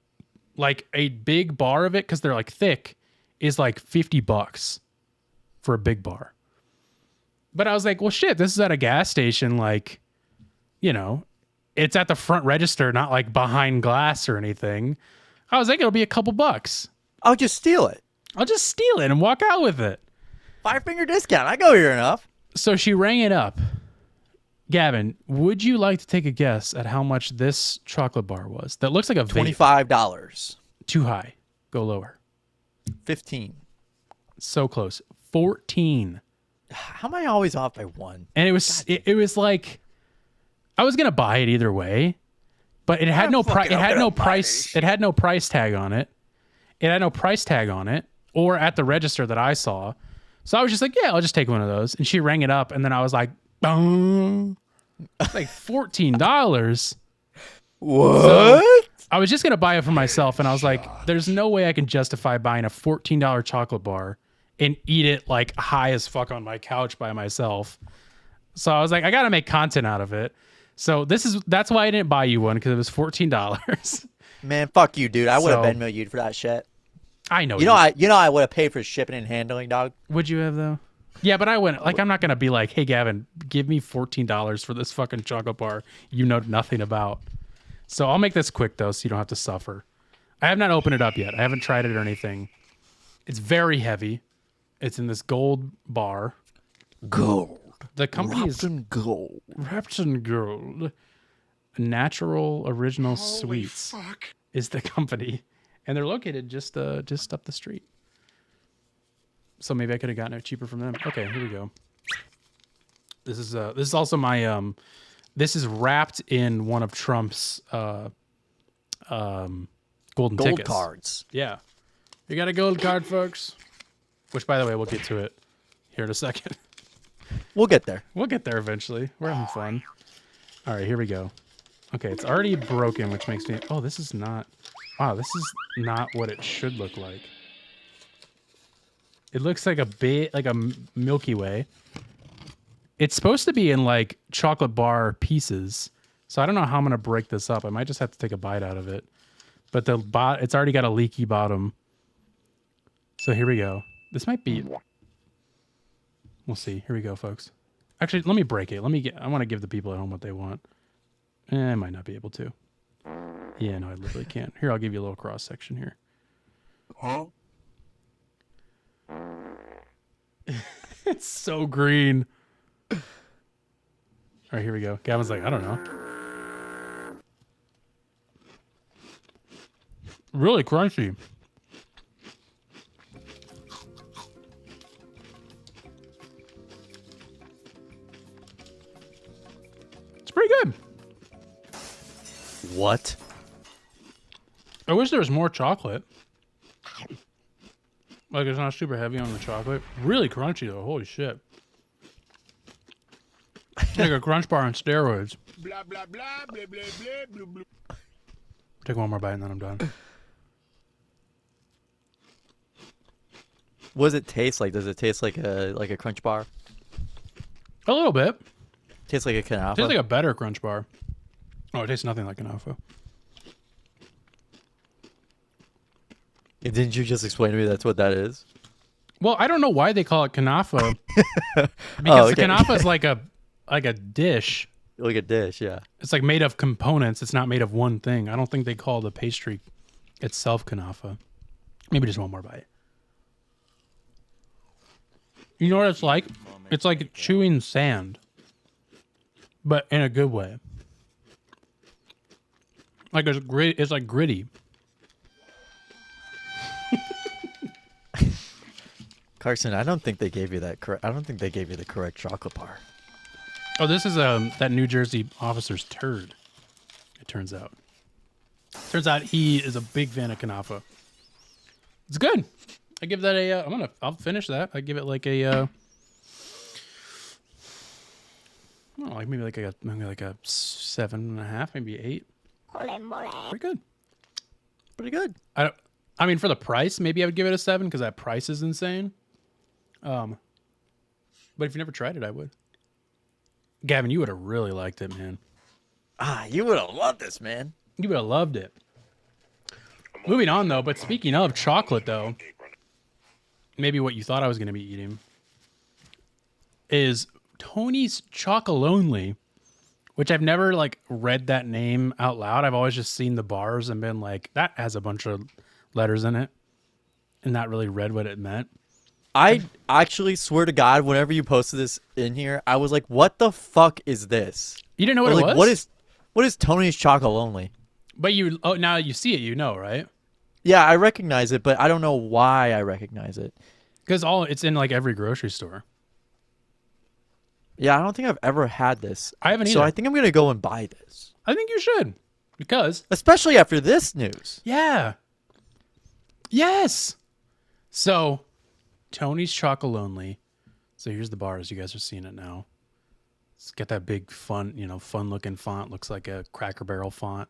Like a big bar of it, because they're like thick, is like $50 for a big bar. But I was like, well, shit, this is at a gas station. Like, it's at the front register, not like behind glass or anything. I was like, it'll be a couple bucks. I'll just steal it. I'll just steal it and walk out with it. 5-finger discount. I go here enough. So she rang it up. Gavin, would you like to take a guess at how much this chocolate bar was? That looks like a vape. $25. Too high. Go lower. 15. So close. 14. How am I always off by one? And it was like I was gonna buy it either way, but it had no price. It had no price. It had no price tag on it. It had no price tag on it, or at the register that I saw. So I was just like, yeah, I'll just take one of those. And she rang it up, and then I was like, boom, it's like $14. What? So I was just gonna buy it for myself, and I was like, there's no way I can justify buying a $14 chocolate bar and eat it like high as fuck on my couch by myself. So I was like, I gotta make content out of it. So that's why I didn't buy you one, because it was $14. Man, fuck you, dude. I would have So- Venmo you for that shit. I know. I would have paid for shipping and handling, dog. Would you have though? Yeah, but I wouldn't. Like, I'm not gonna be like, hey, Gavin, give me $14 for this fucking chocolate bar you know nothing about. So I'll make this quick though, so you don't have to suffer. I have not opened it up yet. I haven't tried it or anything. It's very heavy. It's in this gold bar. Gold. The company is gold. wrapped in gold. Natural Original Sweets is the company, and they're located just up the street. So maybe I could have gotten it cheaper from them. Okay, here we go. This is also my this is wrapped in one of Trump's golden Gold tickets. cards. Yeah, you got a gold card, folks. Which, by the way, we'll get to it here in a second. We'll get there. We'll get there eventually. We're having fun. All right, here we go. Okay, it's already broken, which makes me... Oh, this is not... Wow, this is not what it should look like. It looks like a Milky Way. It's supposed to be in like chocolate bar pieces. So I don't know how I'm going to break this up. I might just have to take a bite out of it. But it's already got a leaky bottom. So here we go. This might be... We'll see. Here we go, folks. Actually, let me break it. I want to give the people at home what they want. I might not be able to. Yeah, no, I literally can't. Here, I'll give you a little cross section here. Huh? It's so green. All right, here we go. Gavin's like, I don't know. Really crunchy. It's pretty good. What? I wish there was more chocolate. Like, it's not super heavy on the chocolate. Really crunchy, though. Holy shit. Like a Crunch Bar on steroids. Blah blah blah blah blah blah blah blah. Take one more bite and then I'm done. What does it taste like? Does it taste like a Crunch Bar? A little bit. Tastes like a It Kanafa? tastes like a better Crunch Bar. Oh, it tastes nothing like an alpha. Didn't you just explain to me that's what that is? Well, I don't know why they call it kanafa. Because okay. the kanafa is like a dish. Like a dish, yeah. It's like made of components. It's not made of one thing. I don't think they call the pastry itself kanafa. Maybe just one more bite. You know what it's like? It's like chewing sand, but in a good way. Like it's like gritty. Carson, I don't think they gave you that correct. I don't think they gave you the correct chocolate bar. Oh, this is that New Jersey officer's turd. It turns out. Turns out he is a big fan of kanafa. It's good. I give that a. I'll finish that. I give it like a. I don't know, like maybe like a 7.5, maybe 8. Pretty good. Pretty good. I mean, for the price, maybe I would give it a 7 because that price is insane. But if you never tried it, I would. Gavin, you would have really liked it, man. You would have loved this, man. You would have loved it. Moving on, though. But speaking of chocolate, though, maybe what you thought I was going to be eating is Tony's Chocolonely, which I've never like read that name out loud. I've always just seen the bars and been like, that has a bunch of letters in it, and not really read what it meant. I actually swear to God, whenever you posted this in here, I was like, "What the fuck is this?" You didn't know what it like, was? What is Tony's Chocolonely? But now you see it, you know, right? Yeah, I recognize it, but I don't know why I recognize it. Because it's in like every grocery store. Yeah, I don't think I've ever had this. I haven't either. So I think I'm gonna go and buy this. I think you should, because Especially after this news. yeah, yes. So Tony's Chocolonely. So here's the bars. You guys are seeing it now. It's got that big fun looking font. Looks like a Cracker Barrel font.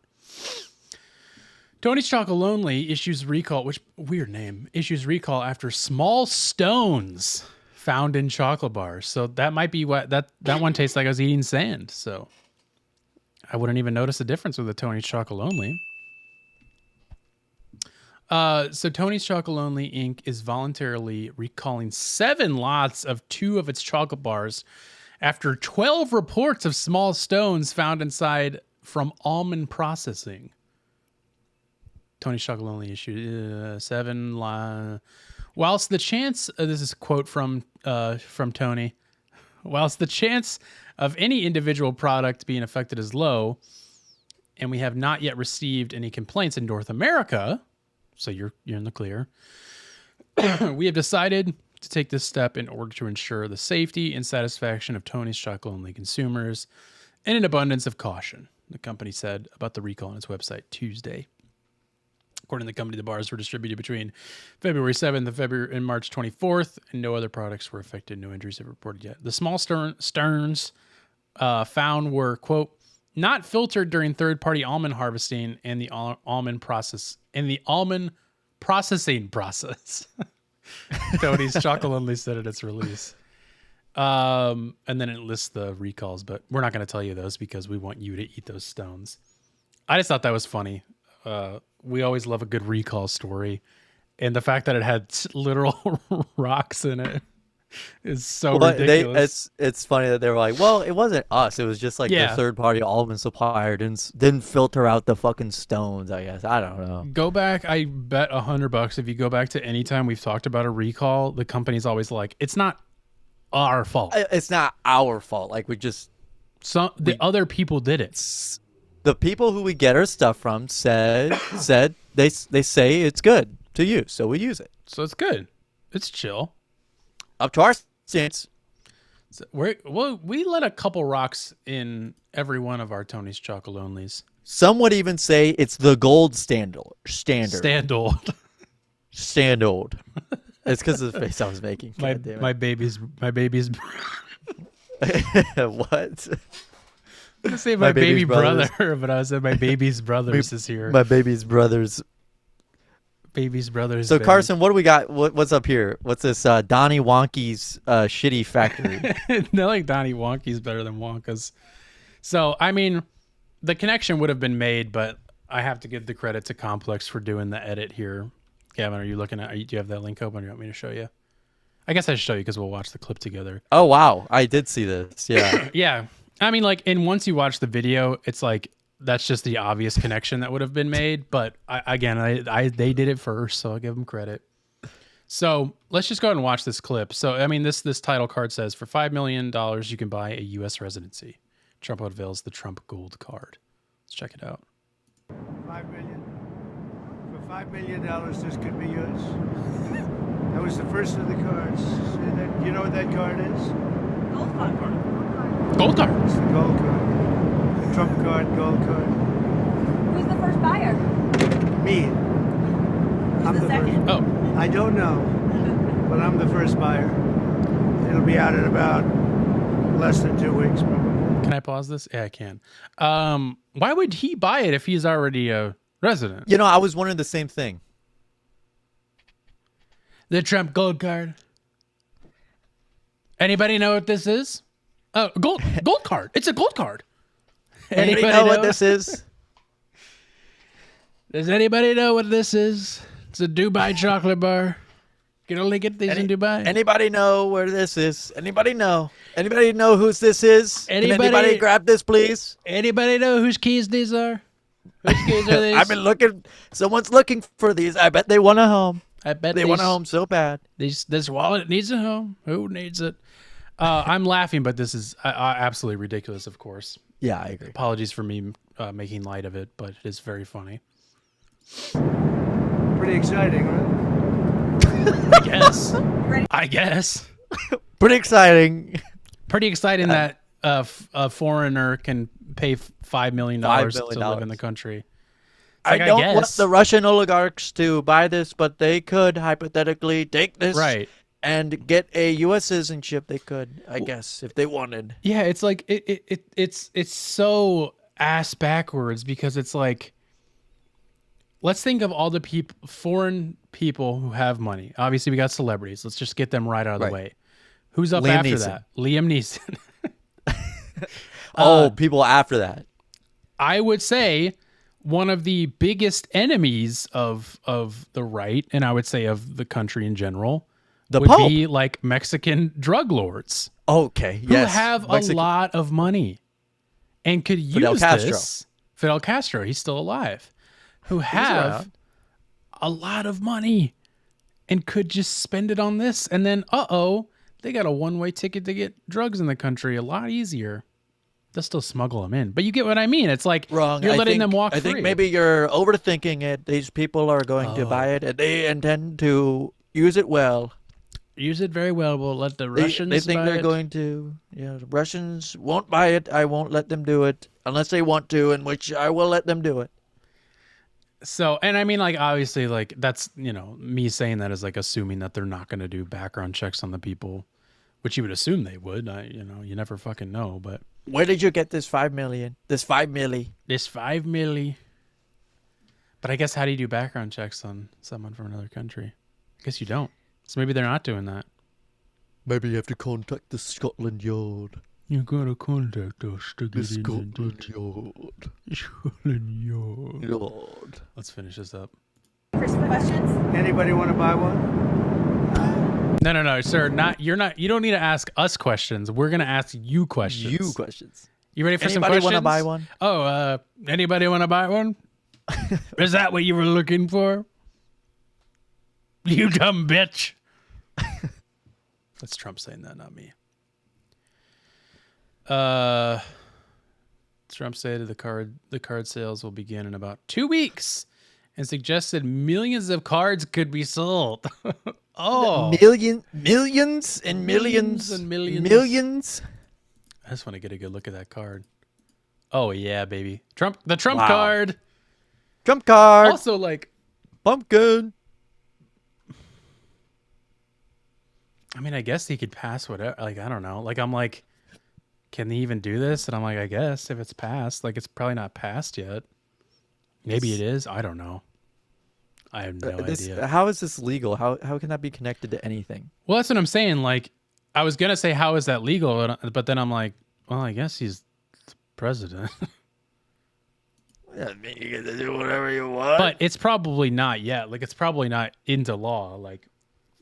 Tony's Chocolonely issues recall, which weird name, issues recall after small stones found in chocolate bars. So that might be what that one tastes like. I was eating sand. So I wouldn't even notice a difference with the Tony's Chocolonely. So Tony's Chocolonely Inc. is voluntarily recalling 7 lots of 2 of its chocolate bars after 12 reports of small stones found inside from almond processing. Tony's Chocolonely issued 7 whilst the chance, this is a quote from Tony, whilst the chance of any individual product being affected is low, and we have not yet received any complaints in North America, so you're in the clear, we have decided to take this step in order to ensure the safety and satisfaction of Tony's Chocolonely consumers and an abundance of caution, the company said about the recall on its website Tuesday. According to the company, the bars were distributed between February 7th and March 24th, and no other products were affected. No injuries have reported yet. The small stones found were, quote, not filtered during third-party almond harvesting and the almond processing process. Tony's Chocolonely said at its release. And then it lists the recalls, but we're not going to tell you those because we want you to eat those stones. I just thought that was funny. We always love a good recall story, and the fact that it had literal rocks in it is so ridiculous. It's funny that they were like, well, it wasn't us. It was just like the third-party almond supplier didn't filter out the fucking stones, I guess. I don't know. Go back. I bet $100 if you go back to any time we've talked about a recall, the company's always like, it's not our fault. It's not our fault. Like other people did it. The people who we get our stuff from said they say it's good to use, so we use it. So it's good. It's chill. Up to our stance. So we let a couple rocks in every one of our Tony's Chocolonelys. Some would even say it's the gold standard. Standard. Standard. It's because of the face I was making. My baby's What? I'm gonna say my baby's baby brother, but I said my baby's brothers is here. My baby's brothers. Baby's brothers. So baby. Carson, what do we got? What's up here? What's this? Donny Wonky's shitty factory. They're like Donny Wonky's better than Wonka's. So I mean, the connection would have been made, but I have to give the credit to Complex for doing the edit here. Gavin, are you looking at? Do you have that link open? Or do you want me to show you? I guess I should show you because we'll watch the clip together. Oh wow, I did see this. Yeah. Yeah. I mean, like, and once you watch the video, it's like that's just the obvious connection that would have been made. But they did it first, so I'll give them credit. So let's just go ahead and watch this clip. So I mean, this title card says for $5 million you can buy a U.S. residency. Trump unveils the Trump Gold Card. Let's check it out. $5 million. For $5 million, this could be yours. That was the first of the cards. See that? You know what that card is? Gold card. Gold card. It's the gold card. The Trump card, gold card. Who's the first buyer? Me. Who's the second? Oh, I don't know, but I'm the first buyer. It'll be out in about less than 2 weeks, probably. can I pause this? Yeah, I can. Why would he buy it if he's already a resident? You know, I was wondering the same thing. The Trump Gold Card. Anybody know what this is? Oh, gold card. It's a gold card. Anybody know what this is? Does anybody know what this is? It's a Dubai chocolate bar. You can only get these in Dubai. Anybody know where this is? Anybody know? Anybody know whose this is? Can Anybody- anybody grab this, please? Anybody know whose keys these are? Whose keys are these? I've been looking. Someone's looking for these. I bet they want a home. I bet They want a home so bad. This wallet needs a home. Who needs it? I'm laughing, but this is absolutely ridiculous, of course. Yeah, I agree. Apologies for me making light of it, but it is very funny. Pretty exciting, right? I guess. Ready? I guess. Pretty exciting. Pretty exciting that a foreigner can pay $5 million $5 to million. live in the country. It's I like, don't want guess. the Russian oligarchs to buy this, but they could hypothetically take this Right. and get a U.S. citizenship. They could, I guess, if they wanted. Yeah, it's like it's so ass backwards because it's like, let's think of all the foreign people who have money. Obviously, we got celebrities. Let's just get them right out of the Right. way. Who's up Liam after Neeson. that? Liam Neeson. People after that. I would say one of the biggest enemies of the right, and I would say of the country in general, The would Pope. be like Mexican drug lords Okay, who yes. have Mexican- a lot of money and could Fidel use Castro. this. Fidel Castro, he's still alive. Who have around. a lot of money and could just spend it on this, and then they got a one-way ticket to get drugs in the country a lot easier. They'll still smuggle them in, but you get what I mean. It's like Wrong. you're I letting think- them walk I free. think maybe you're overthinking it. These people are going to buy it, and they intend to use it well. Use it very well. We'll let the They Russians think buy they're it. going to. Yeah, the Russians won't buy it. I won't let them do it unless they want to, in which I will let them do it. So, and I mean, like, obviously, like, that's, me saying that is like assuming that they're not going to do background checks on the people, which you would assume they would. You never fucking know. But Where did you get this 5 million? This 5 milli? this 5 milli. But I guess how do you do background checks on someone from another country? I guess you don't. So maybe they're not doing that. Maybe you have to contact the Scotland Yard. You gotta contact us to The get in. Scotland Yard. Scotland Yard. Yard. Let's finish this up. For some questions? Anybody want to buy one? No, sir. You don't need to ask us questions. We're gonna ask you questions. You questions. You ready for some Anybody questions? want to buy one? Oh, anybody want to buy one? Is that what you were looking for? You dumb bitch. That's Trump saying that, not me. Trump said the card sales will begin in about 2 weeks and suggested millions of cards could be sold. Millions and millions. Millions and millions. Millions. I just want to get a good look at that card. Oh yeah, baby. The Trump Wow. card. Trump card. Also, like, Pumpkin. I mean, I guess he could pass whatever. Like, I don't know. Like, I'm like, can they even do this? And I'm like, I guess if it's passed, like it's probably not passed yet. Maybe it is. I don't know. I have no idea. How is this legal? How can that be connected to anything? Well, that's what I'm saying. Like, I was gonna say, how is that legal? But then I'm like, well, I guess he's the president. Yeah, I mean, you get to do whatever you want. But it's probably not yet. Like, it's probably not into law. Like,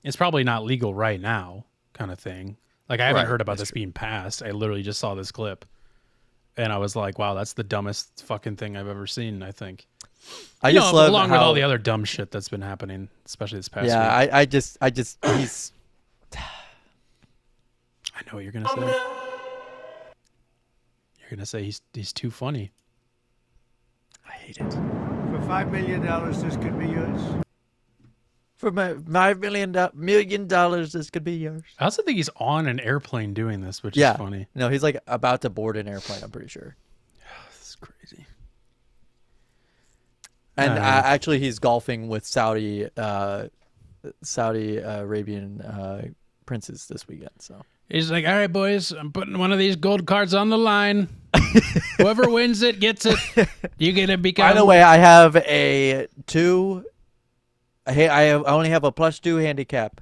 it's probably not legal right now, kind of thing. Like, I haven't heard about this being passed. I literally just saw this clip, and I was like, wow, that's the dumbest fucking thing I've ever seen. I think. I just love along with all the other dumb shit that's been happening, especially this past week. Yeah, I just he's. I know what you're gonna say. You're gonna say he's too funny. I hate it. For $5 million, this could be yours. For my $5 million, this could be yours. I also think he's on an airplane doing this, which is funny. No, he's like about to board an airplane. I'm pretty sure. This is crazy. And actually, he's golfing with Saudi Arabian princes this weekend. So he's like, all right, boys, I'm putting one of these gold cards on the line. Whoever wins it gets it. You get to become. By the way, I have a 2. I only have a +2 handicap.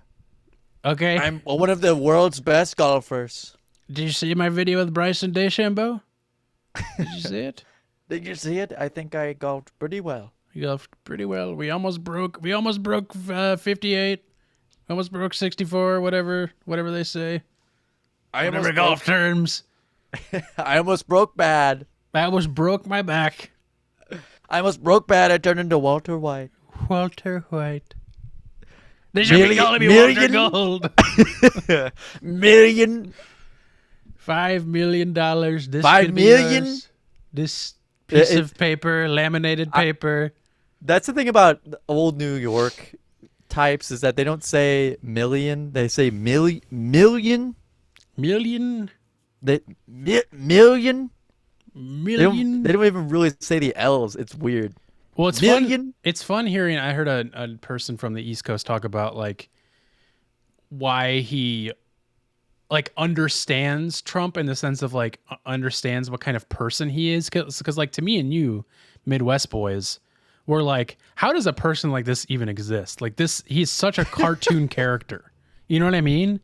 Okay. I'm one of the world's best golfers. Did you see my video with Bryson DeChambeau? Did you see it? Did you see it? I think I golfed pretty well. You golfed pretty well. We almost broke 58. Almost broke 64. Whatever they say. Whatever golf terms. I almost broke bad. I almost broke my back. I almost broke bad. I turned into Walter White. Walter White. They should be calling me Walter Gold. Million. $5 million. This $5 million? Yours. This piece of paper, laminated paper. That's the thing about the old New York types is that they don't say million. They say million. Million? Million. Million? They don't even really say the L's. It's weird. Well, it's million? fun. It's fun hearing. I heard a person from the East Coast talk about like why he like understands Trump in the sense of like understands what kind of person he is. Because like to me and you, Midwest boys, we're like, how does a person like this even exist? Like this, he's such a cartoon character. You know what I mean?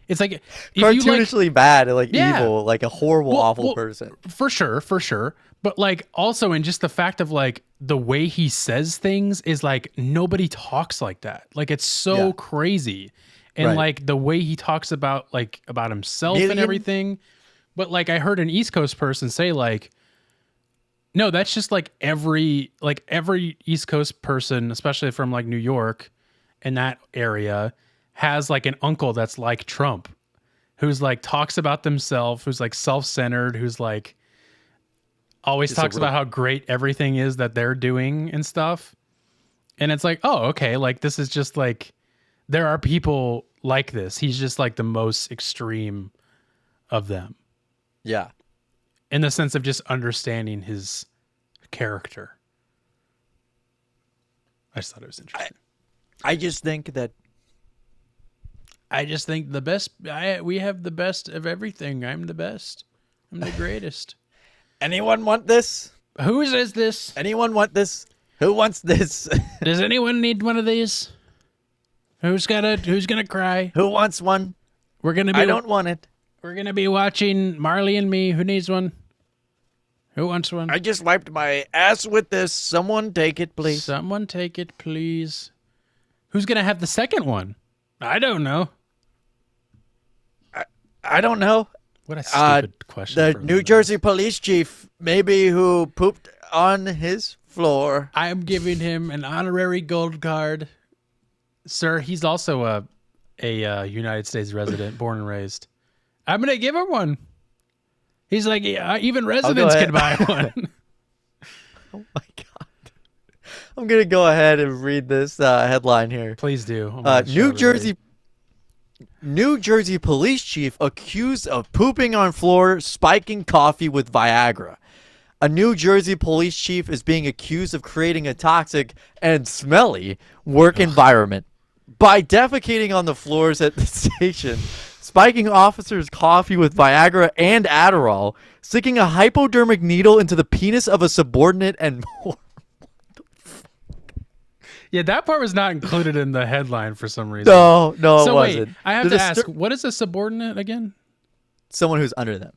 It's like cartoonishly bad, like evil, like a horrible, awful person. For sure. But like also in just the fact of like the way he says things is like nobody talks like that. Like it's so crazy. And like the way he talks about like about himself and everything. But like I heard an East Coast person say like, no, that's just like every East Coast person, especially from like New York and that area, has like an uncle that's like Trump, who's like talks about themselves, who's like self-centered, who's like always talks about how great everything is that they're doing and stuff. And it's like, oh, okay, like this is just like there are people like this. He's just like the most extreme of them. Yeah. In the sense of just understanding his character. I just thought it was interesting. I just think the best. We have the best of everything. I'm the best. I'm the greatest. Anyone want this? Who is this? Anyone want this? Who wants this? Does anyone need one of these? Who's gonna cry? Who wants one? I don't want it. We're gonna be watching Marley and Me. Who needs one? Who wants one? I just wiped my ass with this. Someone take it, please. Someone take it, please. Who's gonna have the second one? I don't know. I don't know. What a stupid question. The New Jersey police chief, maybe, who pooped on his floor. I am giving him an honorary gold card. Sir, he's also a United States resident, born and raised. I'm going to give him one. He's like, even residents can buy one. Oh, my God. I'm going to go ahead and read this headline here. Please do. New Jersey police chief accused of pooping on floor, spiking coffee with Viagra. A New Jersey police chief is being accused of creating a toxic and smelly work environment by defecating on the floors at the station, spiking officers' coffee with Viagra and Adderall, sticking a hypodermic needle into the penis of a subordinate, and more. Yeah, that part was not included in the headline for some reason. No, it So wasn't. wait, I have The to ask, what is a subordinate again? Someone who's under them.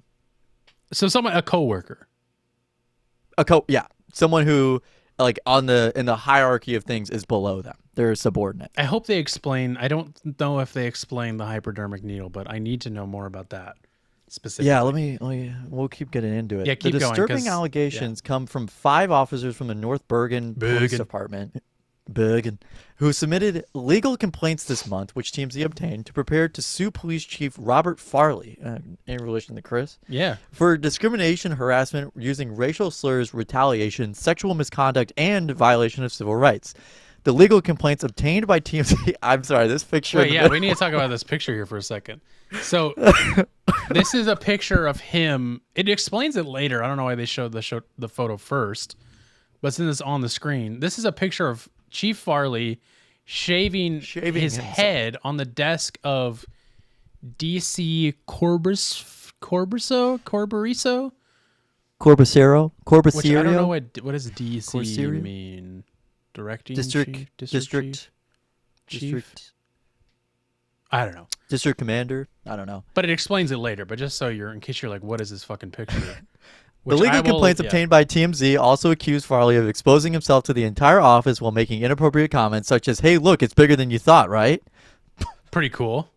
So a coworker. Someone who, like, in the hierarchy of things is below them. They're a subordinate. I hope they explain. I don't know if they explain the hypodermic needle, but I need to know more about that specifically. Yeah, we'll keep getting into it. Yeah, keep the going, disturbing 'cause- allegations come from 5 officers from the North Bergen Police Department, who submitted legal complaints this month, which TMZ obtained to prepare to sue Police Chief Robert Farley, in relation to Chris, Yeah. for discrimination, harassment, using racial slurs, retaliation, sexual misconduct, and violation of civil rights. The legal complaints obtained by TMZ. I'm sorry, this picture. Wait, yeah, we need to talk about this picture here for a second. So this is a picture of him. It explains it later. I don't know why they showed the photo first, but since it's on the screen, this is a picture of Chief Farley shaving his himself. head on the desk of DC Corbariso, Corbacero? which I don't know what does DC Corsario? mean. Directing District chief? I don't know. District commander? I don't know. But it explains it later. But just so in case you're like, what is this fucking picture? The Which legal I will- complaints yeah. obtained by TMZ also accused Farley of exposing himself to the entire office while making inappropriate comments such as, "Hey, look, it's bigger than you thought, right?" Pretty cool.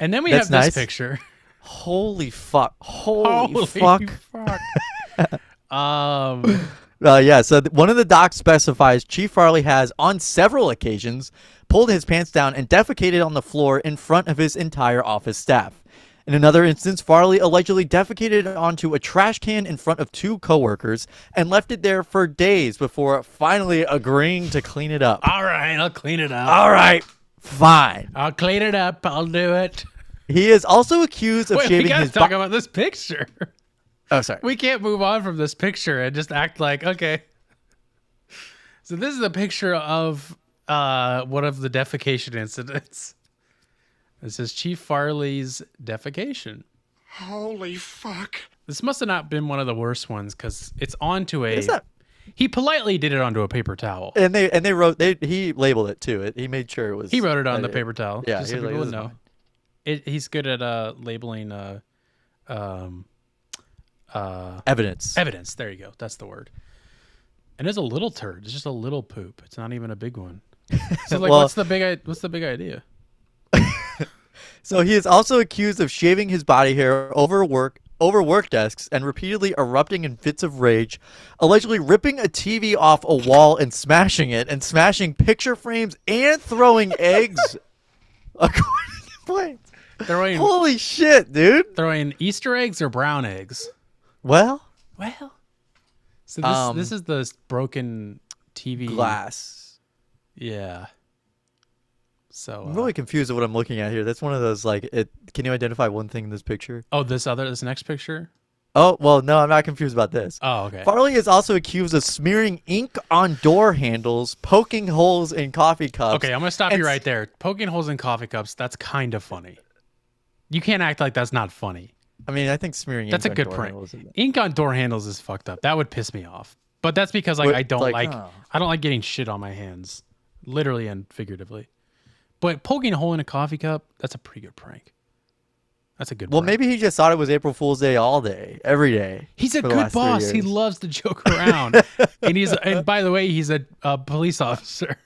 And then we That's have this nice. picture. Holy fuck. Holy fuck. So one of the docs specifies Chief Farley has, on several occasions, pulled his pants down and defecated on the floor in front of his entire office staff. In another instance, Farley allegedly defecated onto a trash can in front of 2 coworkers and left it there for days before finally agreeing to clean it up. All right, I'll clean it up. All right, fine. I'll clean it up. I'll do it. He is also accused of Wait, we shaving gotta his talk about this picture. Oh, sorry. We can't move on from this picture and just act like, okay. So this is a picture of one of the defecation incidents. It says Chief Farley's defecation. Holy fuck. This must have not been one of the worst ones because it's onto a. It's not- He politely did it onto a paper towel. And they he labeled it too. He made sure it was. He wrote it on the paper towel. Yeah, just he so people was would know. He's good at labeling evidence. evidence. There you go. That's the word. And it's a little turd. It's just a little poop. It's not even a big one. So like, Well- what's the big idea? So he is also accused of shaving his body hair over work desks and repeatedly erupting in fits of rage, allegedly ripping a TV off a wall and smashing it, and smashing picture frames and throwing eggs. According to complaints. Throwing Holy shit, dude. Easter eggs or brown eggs? Well, So this is the broken TV glass. Yeah. So I'm really confused at what I'm looking at here. That's one of those can you identify one thing in this picture? this next picture? Oh, well, no, I'm not confused about this. Oh, okay. Farley is also accused of smearing ink on door handles, poking holes in coffee cups. Okay, I'm gonna stop and you right there. Poking holes in coffee cups, that's kind of funny. You can't act like that's not funny. I mean, I think smearing That's a ink on good door prank. handles is- Ink on door handles is fucked up. That would piss me off. But that's because What, I don't like, like oh. I don't like getting shit on my hands, literally and figuratively. But poking a hole in a coffee cup, that's a pretty good prank. That's a good Well, prank. maybe he just thought it was April Fool's Day all day, every day. He's a for the good last 3 boss. He years. loves to joke around. and by the way, he's a police officer.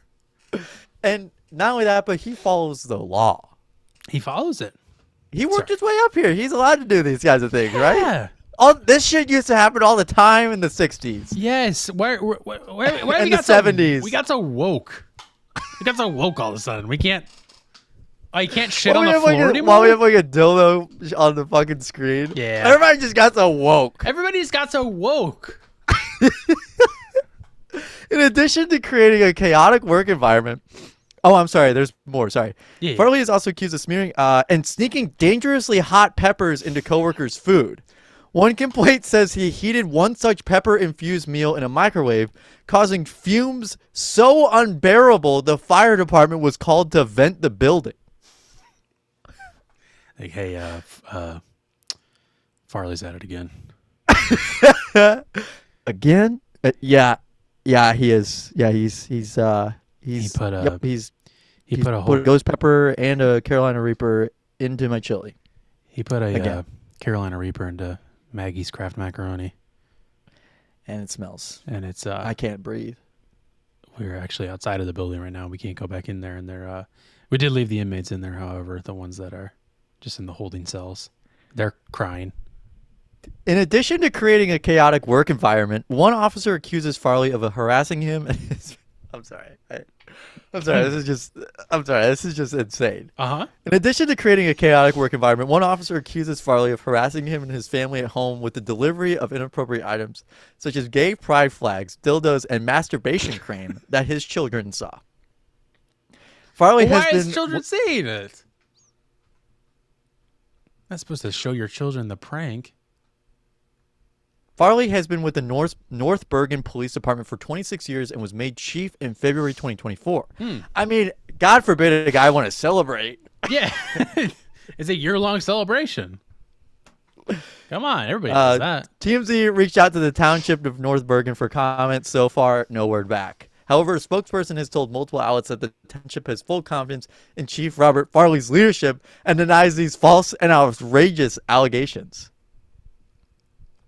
And not only that, but he follows the law. He follows it. He worked his way up here. He's allowed to do these kinds of things, right? Yeah. All this shit used to happen all the time in the 60s. Wyes. Where In we the got 70s. We got so woke. We got so woke all of a sudden. We can't. Oh, you can't shit While on we the have, like, floor a, anymore. while we have like a dildo on the fucking screen. Yeah. Everybody just got so woke. Everybody's got so woke. In addition to creating a chaotic work environment. Oh, I'm sorry. There's more. Sorry. Yeah. Farley is also accused of smearing and sneaking dangerously hot peppers into coworkers' food. One complaint says he heated one such pepper-infused meal in a microwave, causing fumes so unbearable the fire department was called to vent the building. Like, hey, Farley's at it again. Again? Yeah, he is. Yeah, he's He put a he's he he's put a whole ghost pepper and a Carolina Reaper into my chili. he put a again. Carolina Reaper into Maggie's Kraft macaroni, And it smells. and it's I can't breathe. we're actually outside of the building right now. We can't go back in there, and we did leave the inmates in there. However, the ones that are just in the holding cells, they're crying. In addition to creating a chaotic work environment, one officer accuses Farley of harassing him. I'm sorry. I'm sorry. This is just insane. In addition to creating a chaotic work environment, one officer accuses Farley of harassing him and his family at home with the delivery of inappropriate items, such as gay pride flags, dildos, and masturbation cream that his children saw. Farley Why has is been children seeing it? That's supposed to show your children the prank. Farley has been with the North Bergen Police Department for 26 years and was made chief in February 2024. I mean, God forbid a guy want to celebrate. Yeah, it's a year-long celebration. Come on, everybody does that. TMZ reached out to the township of North Bergen for comments. So far, no word back. However, a spokesperson has told multiple outlets that the township has full confidence in Chief Robert Farley's leadership and denies these false and outrageous allegations.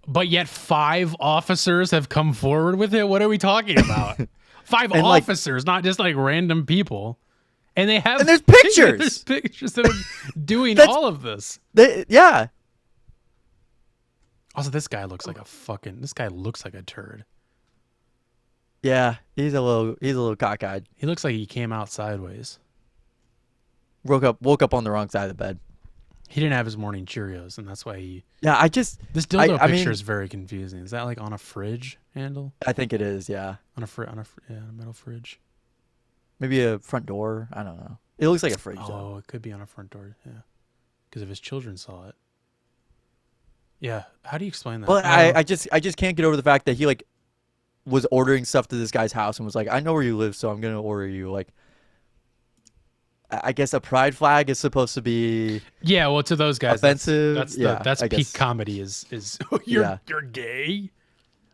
But yet 5 officers have come forward with it. What are we talking about? 5 And, like- officers, not just like random people. And they have And there's pictures. There's pictures of them doing That's- all of this. Yeah. Also, this guy looks like a turd. Yeah, he's a little cockeyed. He looks like he came out sideways. Woke up on the wrong side of the bed. He didn't have his morning Cheerios, and that's why he. Yeah, This dildo I picture mean- is very confusing. Is that like on a fridge handle? I think it is, yeah. On a metal fridge. Maybe a front door. I don't know. It looks like a fridge, though. Oh, it could be on a front door. Yeah, because if his children saw it. Yeah, how do you explain that? But I I just can't get over the fact that he like was ordering stuff to this guy's house and was like, I know where you live, so I'm gonna order you like. I guess a pride flag is supposed to be yeah, well, to those guys, offensive. That's I peak guess. comedy. Is you're gay?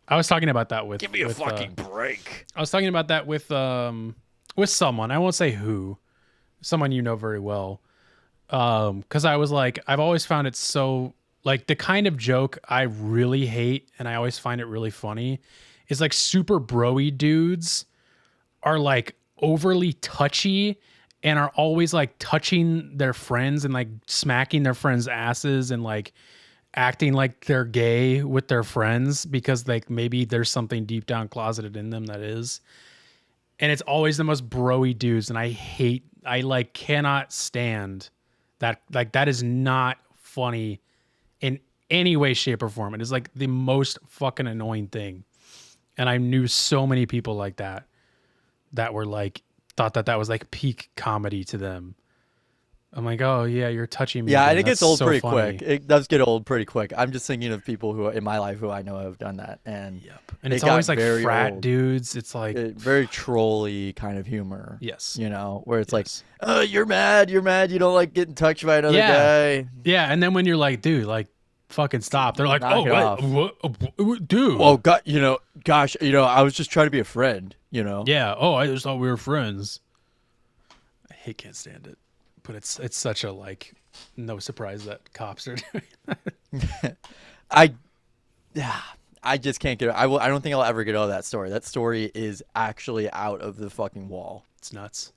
I was talking about that with. Give me a with, fucking break. I was talking about that with someone. I won't say who. Someone you know very well. Because I was like, I've always found it so like the kind of joke I really hate, and I always find it really funny, is like super broy dudes are like overly touchy and are always like touching their friends and like smacking their friends' asses and like acting like they're gay with their friends because like maybe there's something deep down closeted in them that is. And it's always the most broy dudes, and I like cannot stand that. Like that is not funny in any way, shape, or form. It is like the most fucking annoying thing. And I knew so many people like that were like thought that was like peak comedy to them. I'm like, oh yeah, you're touching me. Yeah, again. and it gets That's old so pretty funny. quick. It does get old pretty quick. I'm just thinking of people who in my life who I know have done that, and And it it's got always like very frat old. dudes. It's like Very trolly kind of humor. yes. You know, where it's Yes. like, oh, you're mad, you don't like getting touched by another Yeah. guy. Yeah, and then when you're like, dude, like fucking stop. They're like, Knock it off. what, dude. Oh God, gosh, I was just trying to be a friend. Yeah. Oh, I just thought we were friends. I can't stand it, but it's such a like no surprise that cops are doing that. I just can't get. I don't think I'll ever get out of that story. That story is actually out of the fucking wall. It's nuts.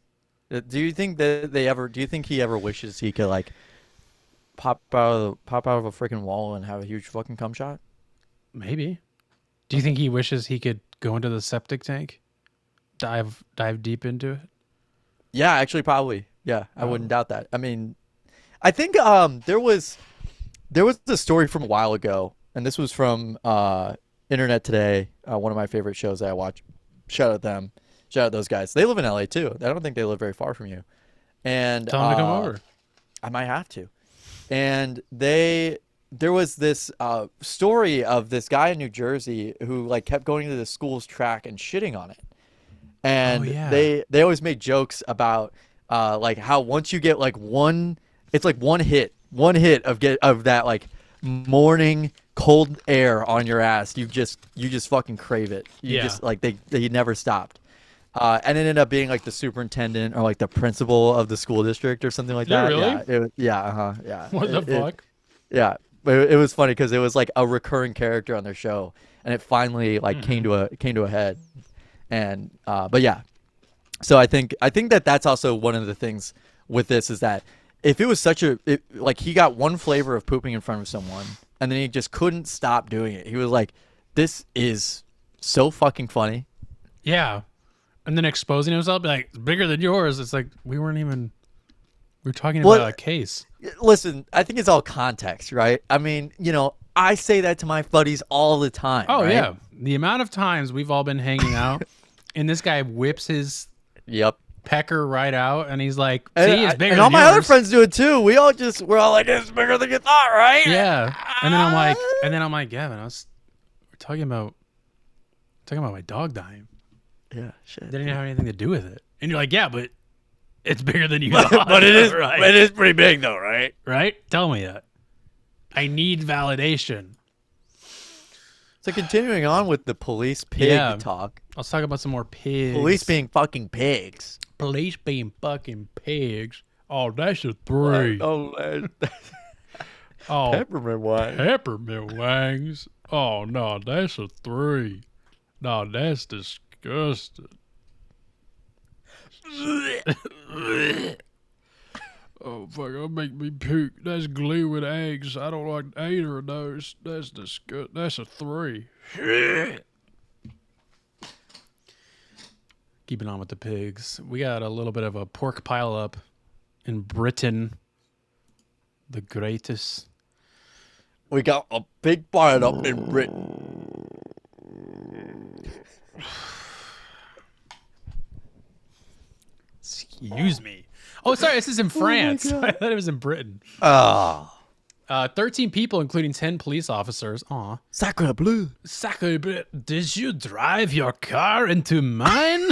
Do you think that do you think he ever wishes he could like pop out of a freaking wall and have a huge fucking cum shot? Maybe. Do you think he wishes he could go into the septic tank, dive deep into it? Yeah, actually, probably. Yeah, I wouldn't doubt that. I mean, I think there was a story from a while ago, and this was from Internet Today, one of my favorite shows that I watch. Shout out them. Shout out those guys. They live in LA too. I don't think they live very far from you. And Tell him to come over. I might have to. And there was this story of this guy in New Jersey who like kept going to the school's track and shitting on it. And yeah. they always made jokes about like how once you get like one, it's like one hit one hit of that like morning cold air on your ass, you just fucking crave it. You just like they never stopped. And it ended up being like the superintendent or like the principal of the school district or something like that. Really? Yeah. What the fuck? Yeah, but it was funny because it was like a recurring character on their show, and it finally like came to a head. And but yeah, so I think that that's also one of the things with this is that if it was like he got one flavor of pooping in front of someone, and then he just couldn't stop doing it. He was like, "This is so fucking funny." Yeah. And then exposing himself, like, it's bigger than yours. It's like, we were talking about a case. Listen, I think it's all context, right? I mean, I say that to my buddies all the time. Oh, right? yeah. The amount of times we've all been hanging out, and this guy whips his pecker right out, and he's like, see, it's bigger and than all my yours. other friends do it too. We're all like, it's bigger than you thought, right? Yeah. And then I'm like, Gavin, we're talking about my dog dying. Yeah, shit. They didn't have anything to do with it. And you're like, yeah, but it's bigger than you thought. But it is, right. it is pretty big though, right? Right? Tell me that. I need validation. So continuing on with the police pig talk. Let's talk about some more pigs. Police being fucking pigs. Police being fucking pigs. Oh, that's a 3. Oh, Oh, peppermint wine. peppermint wangs. Oh, no, that's a 3. No, that's disgusting. Oh, fuck, that'll make me puke. That's glue with eggs. I don't like either of those. That's disgusting. That's a 3. Keeping on with the pigs. We got a little bit of a pork pile up in Britain. The greatest. We got a big pile up in Britain. Excuse me. Oh, sorry. This is in France. I thought it was in Britain. Oh. 13 people, including 10 police officers. Aw. Sacre bleu. Sacre bleu. Did you drive your car into mine?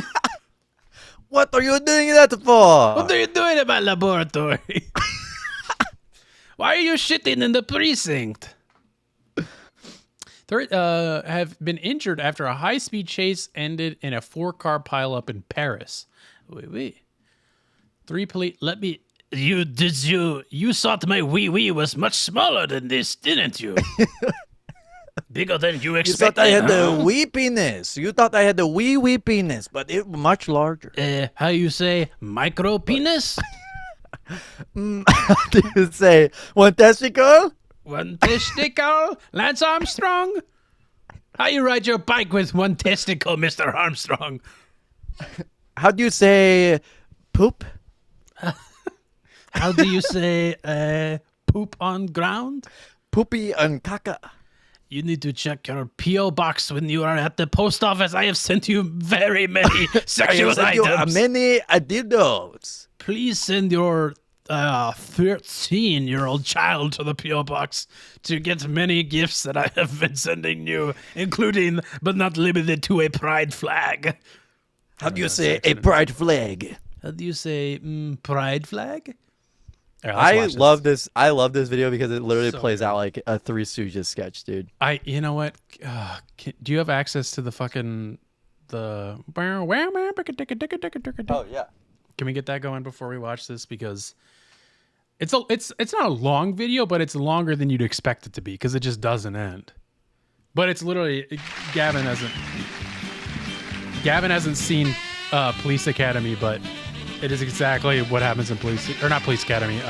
What are you doing that for? What are you doing in my laboratory? Why are you shitting in the precinct? Have been injured after a high-speed chase ended in a 4-car pileup in Paris. Oui. 3 police. You thought my wee was much smaller than this, didn't you? Bigger than you You expected. thought I had the wee penis. You thought I had the wee penis, but it was much larger. How you say micro penis? How do you say one testicle? One testicle, Lance Armstrong. How you ride your bike with one testicle, Mr. Armstrong? How do you say poop? How do you say poop on ground? Poopy and caca. You need to check your P.O. box when you are at the post office. I have sent you very many sexual items. Many dildos. Please send your 13-year-old child to the P.O. box to get many gifts that I have been sending you, including, but not limited to, a pride flag. How do you say a pride flag? How do you say pride flag? I love this. I love this video because it literally So plays good. out like a Three Stooges sketch, dude. You know what? Do you have access to the fucking the? Oh yeah. Can we get that going before we watch this? Because it's not a long video, but it's longer than you'd expect it to be because it just doesn't end. But it's literally Gavin hasn't seen Police Academy, but it is exactly what happens in Police Academy.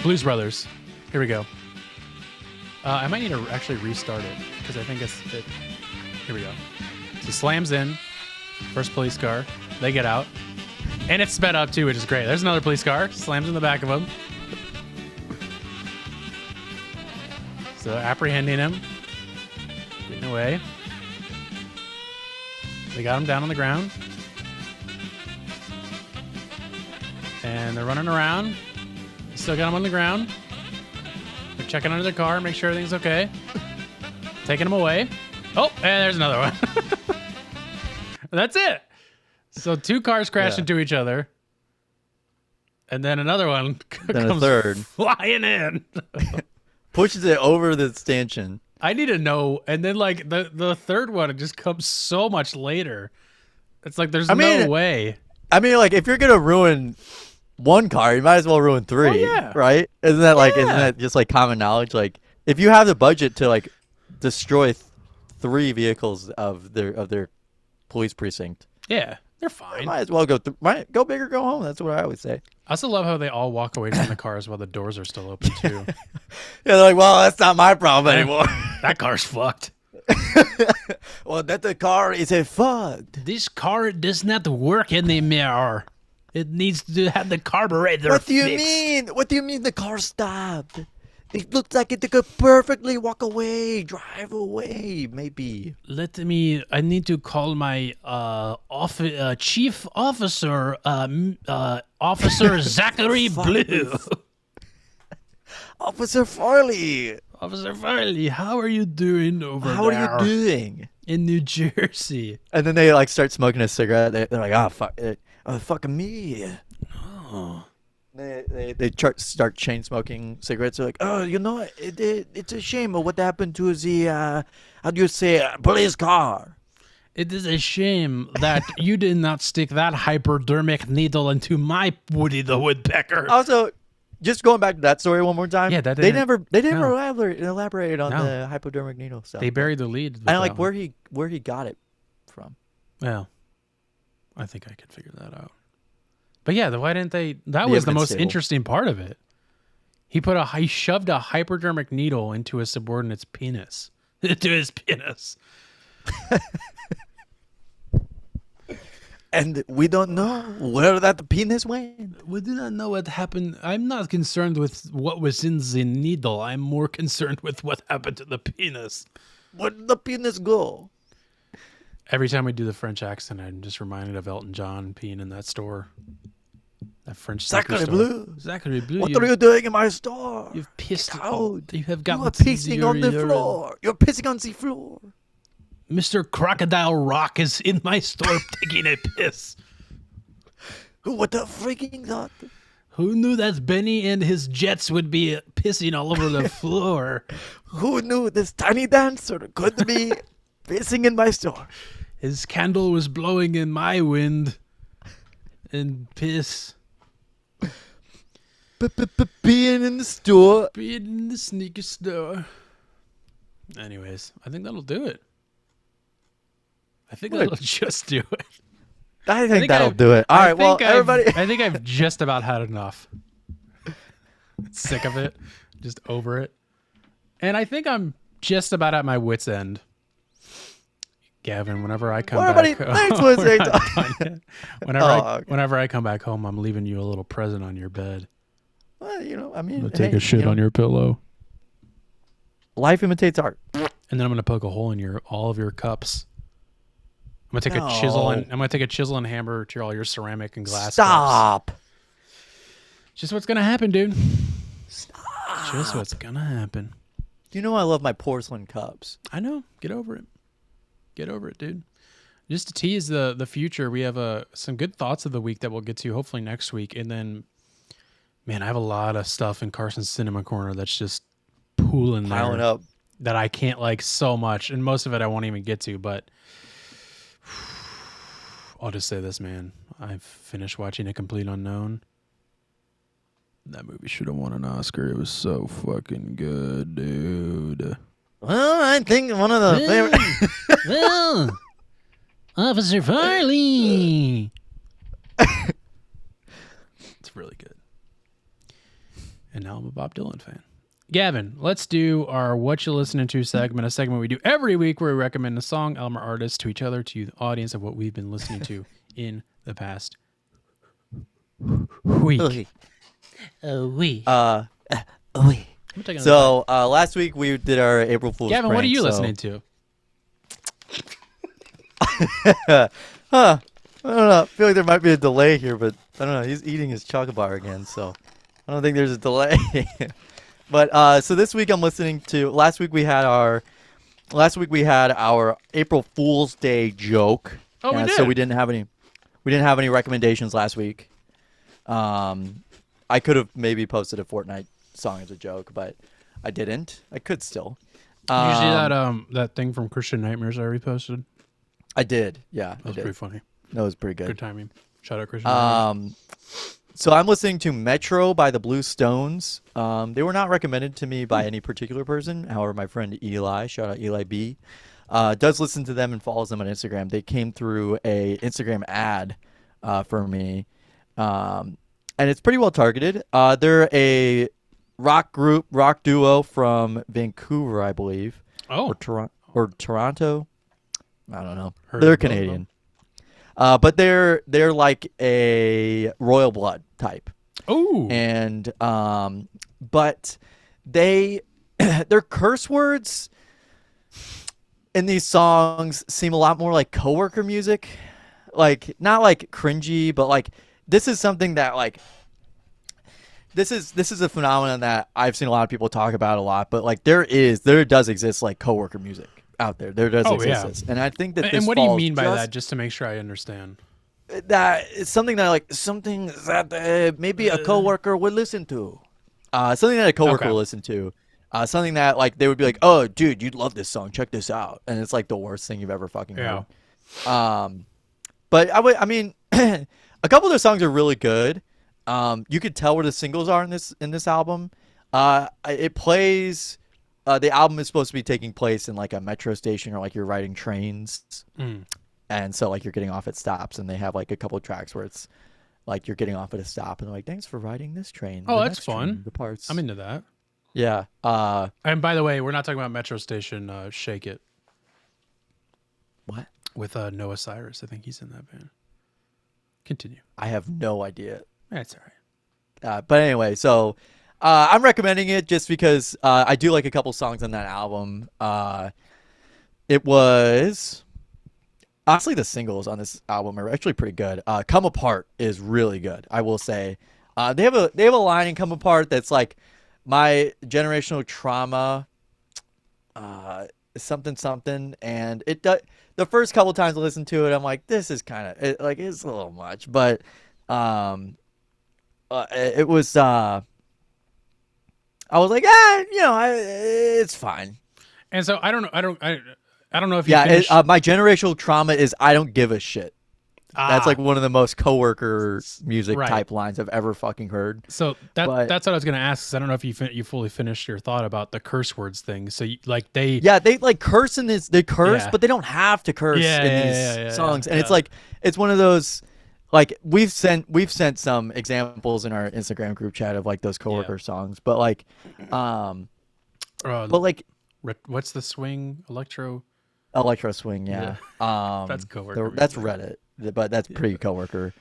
Blues Brothers. Here we go. I might need to actually restart it because I think it's it. Here we go. So he slams in. First police car. They get out. And it's sped up too, which is great. There's another police car. Slams in the back of him. So apprehending him. Getting away. They got him down on the ground. And they're running around. Still got him on the ground. They're checking under their car, make sure everything's okay. Taking him away. Oh, and there's another one. That's it. So 2 cars crash into each other. and then another one Then a comes third. flying in. Pushes it over the stanchion. I need to know. And then like the third one, it just comes so much later. It's like there's no way. I mean, like if you're gonna ruin one car, you might as well ruin three. Oh, yeah. Right? Isn't that Yeah. isn't that just like common knowledge? Like if you have the budget to like destroy three vehicles of their police precinct, Yeah, they're you fine. might as well go go big or go home. That's what I always say. I also love how they all walk away from the cars while the doors are still open too. Yeah, they're like, well, that's not my problem anymore. That car's fucked. Well, that the car is a fucked. This car does not work anymore. It needs to have the carburetor What do you fixed. mean? What do you mean the car stopped? It looks like it could perfectly walk away, drive away, maybe. I need to call my chief officer, Officer Zachary Blue. Officer Farley, Officer Farley, how are you doing over how there are you doing? in New Jersey? And then they like start smoking a cigarette. They're like, oh fuck, fucking me. Oh. They start chain smoking cigarettes. They're like, oh, you know, it's a shame of what happened to the how do you say police car. It is a shame that you did not stick that hypodermic needle into my Woody the Woodpecker. Also, just going back to that story one more time. Yeah, that they didn't- never no. elaborated on No. the hypodermic needle stuff. They buried the lead. with I like that one. where he got it from. Well, I think I could figure that out. But yeah, why didn't they? That The was the evidence most table. interesting part of it. He shoved a hypodermic needle into his subordinate's penis. Into his penis. And we don't know where that penis went. We do not know what happened. I'm not concerned with what was in the needle. I'm more concerned with what happened to the penis. Where did the penis go? Every time we do the French accent, I'm just reminded of Elton John peeing in that store. That French Sacre store. bleu. Sacre bleu. What are you doing in my store? You've pissed Get out. out. You have You gotten are pissing on the your- floor. You're pissing on the floor. Mr. Crocodile Rock is in my store taking a piss. Who would have freaking thought? Who knew that Benny and his jets would be pissing all over the floor? Who knew this tiny dancer could be pissing in my store? His candle was blowing in my wind. And piss. Being in the store. Being in the sneaker store. Anyways, I think that'll do it. I think that'll just do it. I think that'll do it. All right, well, everybody. I think I've just about had enough. Sick of it. Just over it. And I think I'm just about at my wit's end. Gavin, whenever I come Everybody, back thanks for listening. whenever I come back home, I'm leaving you a little present on your bed. Well, you know, I mean, Take a shit on your pillow. Life imitates art. And then I'm gonna poke a hole in all of your cups. I'm gonna take a chisel and hammer to all your ceramic and glass cups. Stop. Just what's gonna happen, dude. Stop. Just what's gonna happen. You know I love my porcelain cups. I know. Get over it. Get over it, dude. Just to tease the future, we have some good thoughts of the week that we'll get to hopefully next week. And then, man, I have a lot of stuff in Carson's Cinema Corner that's just pooling there. Piling up. That I can't like so much. And most of it I won't even get to, but I'll just say this, man. I've finished watching A Complete Unknown. That movie should have won an Oscar. It was so fucking good, dude. Well, I think one of the favorite. Well, Officer Farley. It's really good. And now I'm a Bob Dylan fan. Gavin, let's do our What You Listening To segment, a segment we do every week where we recommend a song, album, or artist to each other, to the audience of what we've been listening to in the past week. Oui. Oui. So last week we did our April Fool's Gavin, prank, what are you so- listening to? I don't know. I feel like there might be a delay here, but I don't know. He's eating his chocolate bar again, so I don't think there's a delay. But so this week I'm listening to. Last week we had our April Fool's Day joke. Oh, we did. So we didn't have any recommendations last week. I could have maybe posted a Fortnite song as a joke, but I didn't. I could still. Did you see that thing from Christian Nightmares I reposted? I did. Yeah, That was pretty funny. That was pretty Good good. timing. Shout out Christian Nightmares. So I'm listening to Metro by the Blue Stones. They were not recommended to me by any particular person. However, my friend Eli, shout out Eli B, does listen to them and follows them on Instagram. They came through a Instagram ad for me, and it's pretty well targeted. They're a rock duo from Vancouver, I believe. Oh. Or Toronto. I don't know. Heard They're of both of them. Canadian. But they're like a Royal Blood type. Oh. And but their curse words in these songs seem a lot more like coworker music. Like not like cringy, but like this is something that like this is a phenomenon that I've seen a lot of people talk about a lot, but like there does exist like coworker music out there. There does exist this. And I think that this And what do you falls mean by just- that, just to make sure I understand? that it's something that maybe a coworker would listen to. Something that a coworker would listen to. Something that like they would be like, "Oh, dude, you'd love this song. Check this out." And it's like the worst thing you've ever fucking heard. But I mean, a couple of their songs are really good. You could tell where the singles are in this album. It plays. The album is supposed to be taking place in like a metro station or like you're riding trains. And so like you're getting off at stops, and they have like a couple of tracks where it's like you're getting off at a stop and they're like, "Thanks for riding this train." Oh, The that's next train, fun. The parts. I'm into that. Yeah. And by the way, we're not talking about Metro Station Shake It What? with Noah Cyrus. I think he's in that band. Continue. I have no idea. That's all right. But anyway, so I'm recommending it just because I do like a couple songs on that album. It was honestly the singles on this album are actually pretty good. "Come Apart" is really good, I will say. They have a line in "Come Apart" that's like my generational trauma, something, and it does. The first couple times I listened to it, I'm like, this is kind of like it's a little much, but it was. I was like, it's fine. And so I don't know if you Yeah, finished. my generational trauma is I don't give a shit. That's Ah. like one of the most coworker music Right. type lines I've ever fucking heard. So but- that's what I was going to ask. 'Cause I don't know if you fully finished your thought about the curse words thing. So they Yeah, they like curse they curse, Yeah. but they don't have to curse Yeah, in yeah, these yeah, yeah, songs. yeah. And it's like it's one of those like we've sent some examples in our Instagram group chat of like those coworker songs, but like what's the swing electro? Electro Swing, yeah. That's coworker That's Reddit, but that's pretty coworker.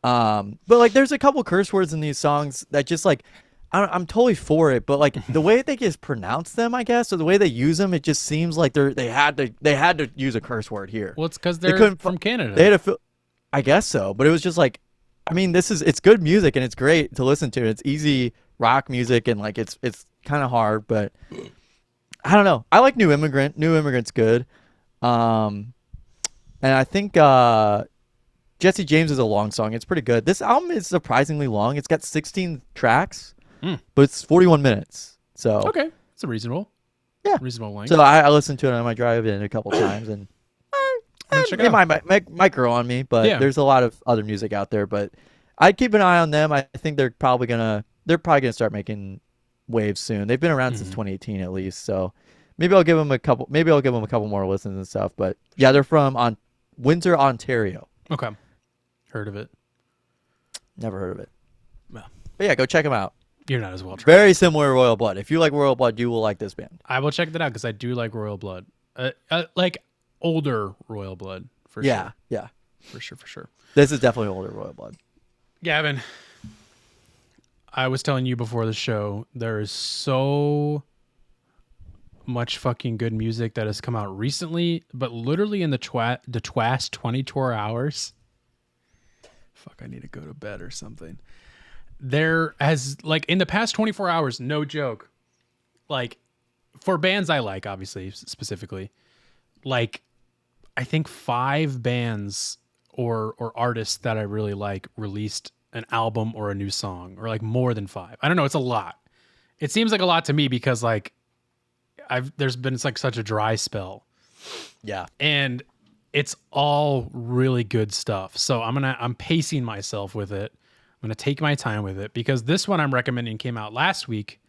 But like, there's a couple curse words in these songs that just like, I'm totally for it. But like the way they just pronounce them, I guess, or the way they use them, it just seems like they had to use a curse word here. Well, it's because They they're couldn't from Canada. They had to I guess so, but it was just like, I mean, it's good music and it's great to listen to. It's easy rock music and like it's kind of hard, but I don't know. I like New Immigrant. New Immigrant's good. And I think Jesse James is a long song. It's pretty good. This album is surprisingly long. It's got 16 tracks, but it's 41 minutes. So Okay, it's a reasonable length. So I listened to it on my drive in a couple times, and check it it out. might grow on me. But Yeah. there's a lot of other music out there. But I'd keep an eye on them. I think they're probably gonna start making waves soon. They've been around since 2018 at least. So maybe I'll give them a couple more listens and stuff. But yeah, they're from Windsor, Ontario. Okay, heard of it? Never heard of it. No. But yeah, go check them out. You're not as well trained. Very similar to Royal Blood. If you like Royal Blood, you will like this band. I will check that out because I do like Royal Blood. Like older Royal Blood for Yeah, sure. yeah. For sure. This is definitely older Royal Blood. Gavin, I was telling you before the show, there is so much fucking good music that has come out recently, but literally in the twast 24 hours. Fuck, I need to go to bed or something. There has, like, in the past 24 hours, no joke, like, for bands I like, obviously, specifically, like, I think 5 bands or artists that I really like released an album or a new song, or like more than 5. I don't know. It's a lot. It seems like a lot to me because like there's been like such a dry spell. Yeah. And it's all really good stuff. So I'm pacing myself with it. I'm going to take my time with it because this one I'm recommending came out last week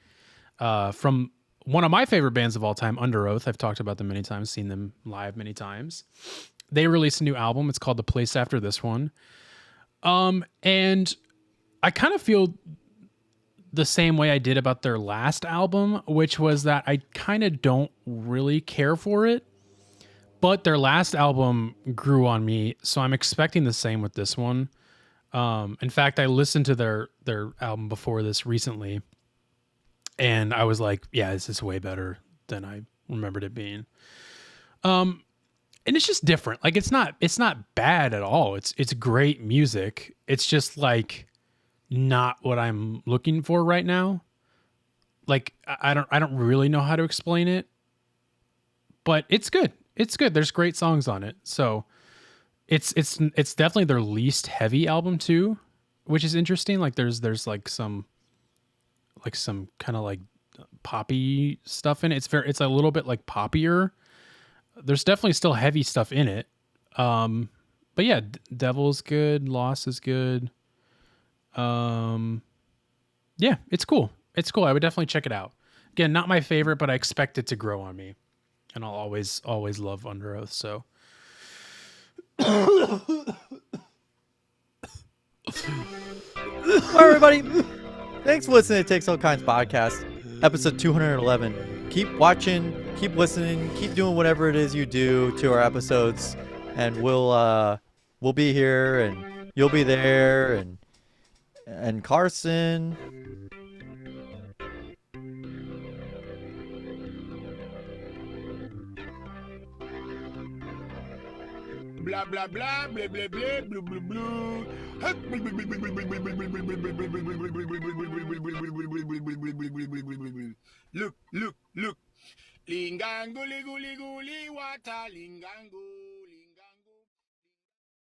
from one of my favorite bands of all time, Under Oath. I've talked about them many times, seen them live many times. They released a new album. It's called The Place After This One. And I kind of feel the same way I did about their last album, which was that I kind of don't really care for it. But their last album grew on me, so I'm expecting the same with this one. In fact, I listened to their album before this recently, and I was like, yeah, this is way better than I remembered it being. And it's just different. Like it's not bad at all. It's great music. It's just like not what I'm looking for right now. Like I don't really know how to explain it, but it's good. It's good. There's great songs on it. So it's definitely their least heavy album too, which is interesting. Like there's like some kind of like poppy stuff in it. It's a little bit like poppier. There's definitely still heavy stuff in it. But yeah, Devil's good. Lost is good. Yeah, it's cool. It's cool. I would definitely check it out. Again, not my favorite, but I expect it to grow on me. And I'll always love Under Oath. So, All right, everybody. Thanks for listening to Takes All Kinds podcast, episode 211. Keep watching, keep listening, keep doing whatever it is you do to our episodes, and we'll be here, and you'll be there, and Carson. Blah blah blah blah blah blah blah blah blah. Look. Lingango, liguli, guli, wata, lingango.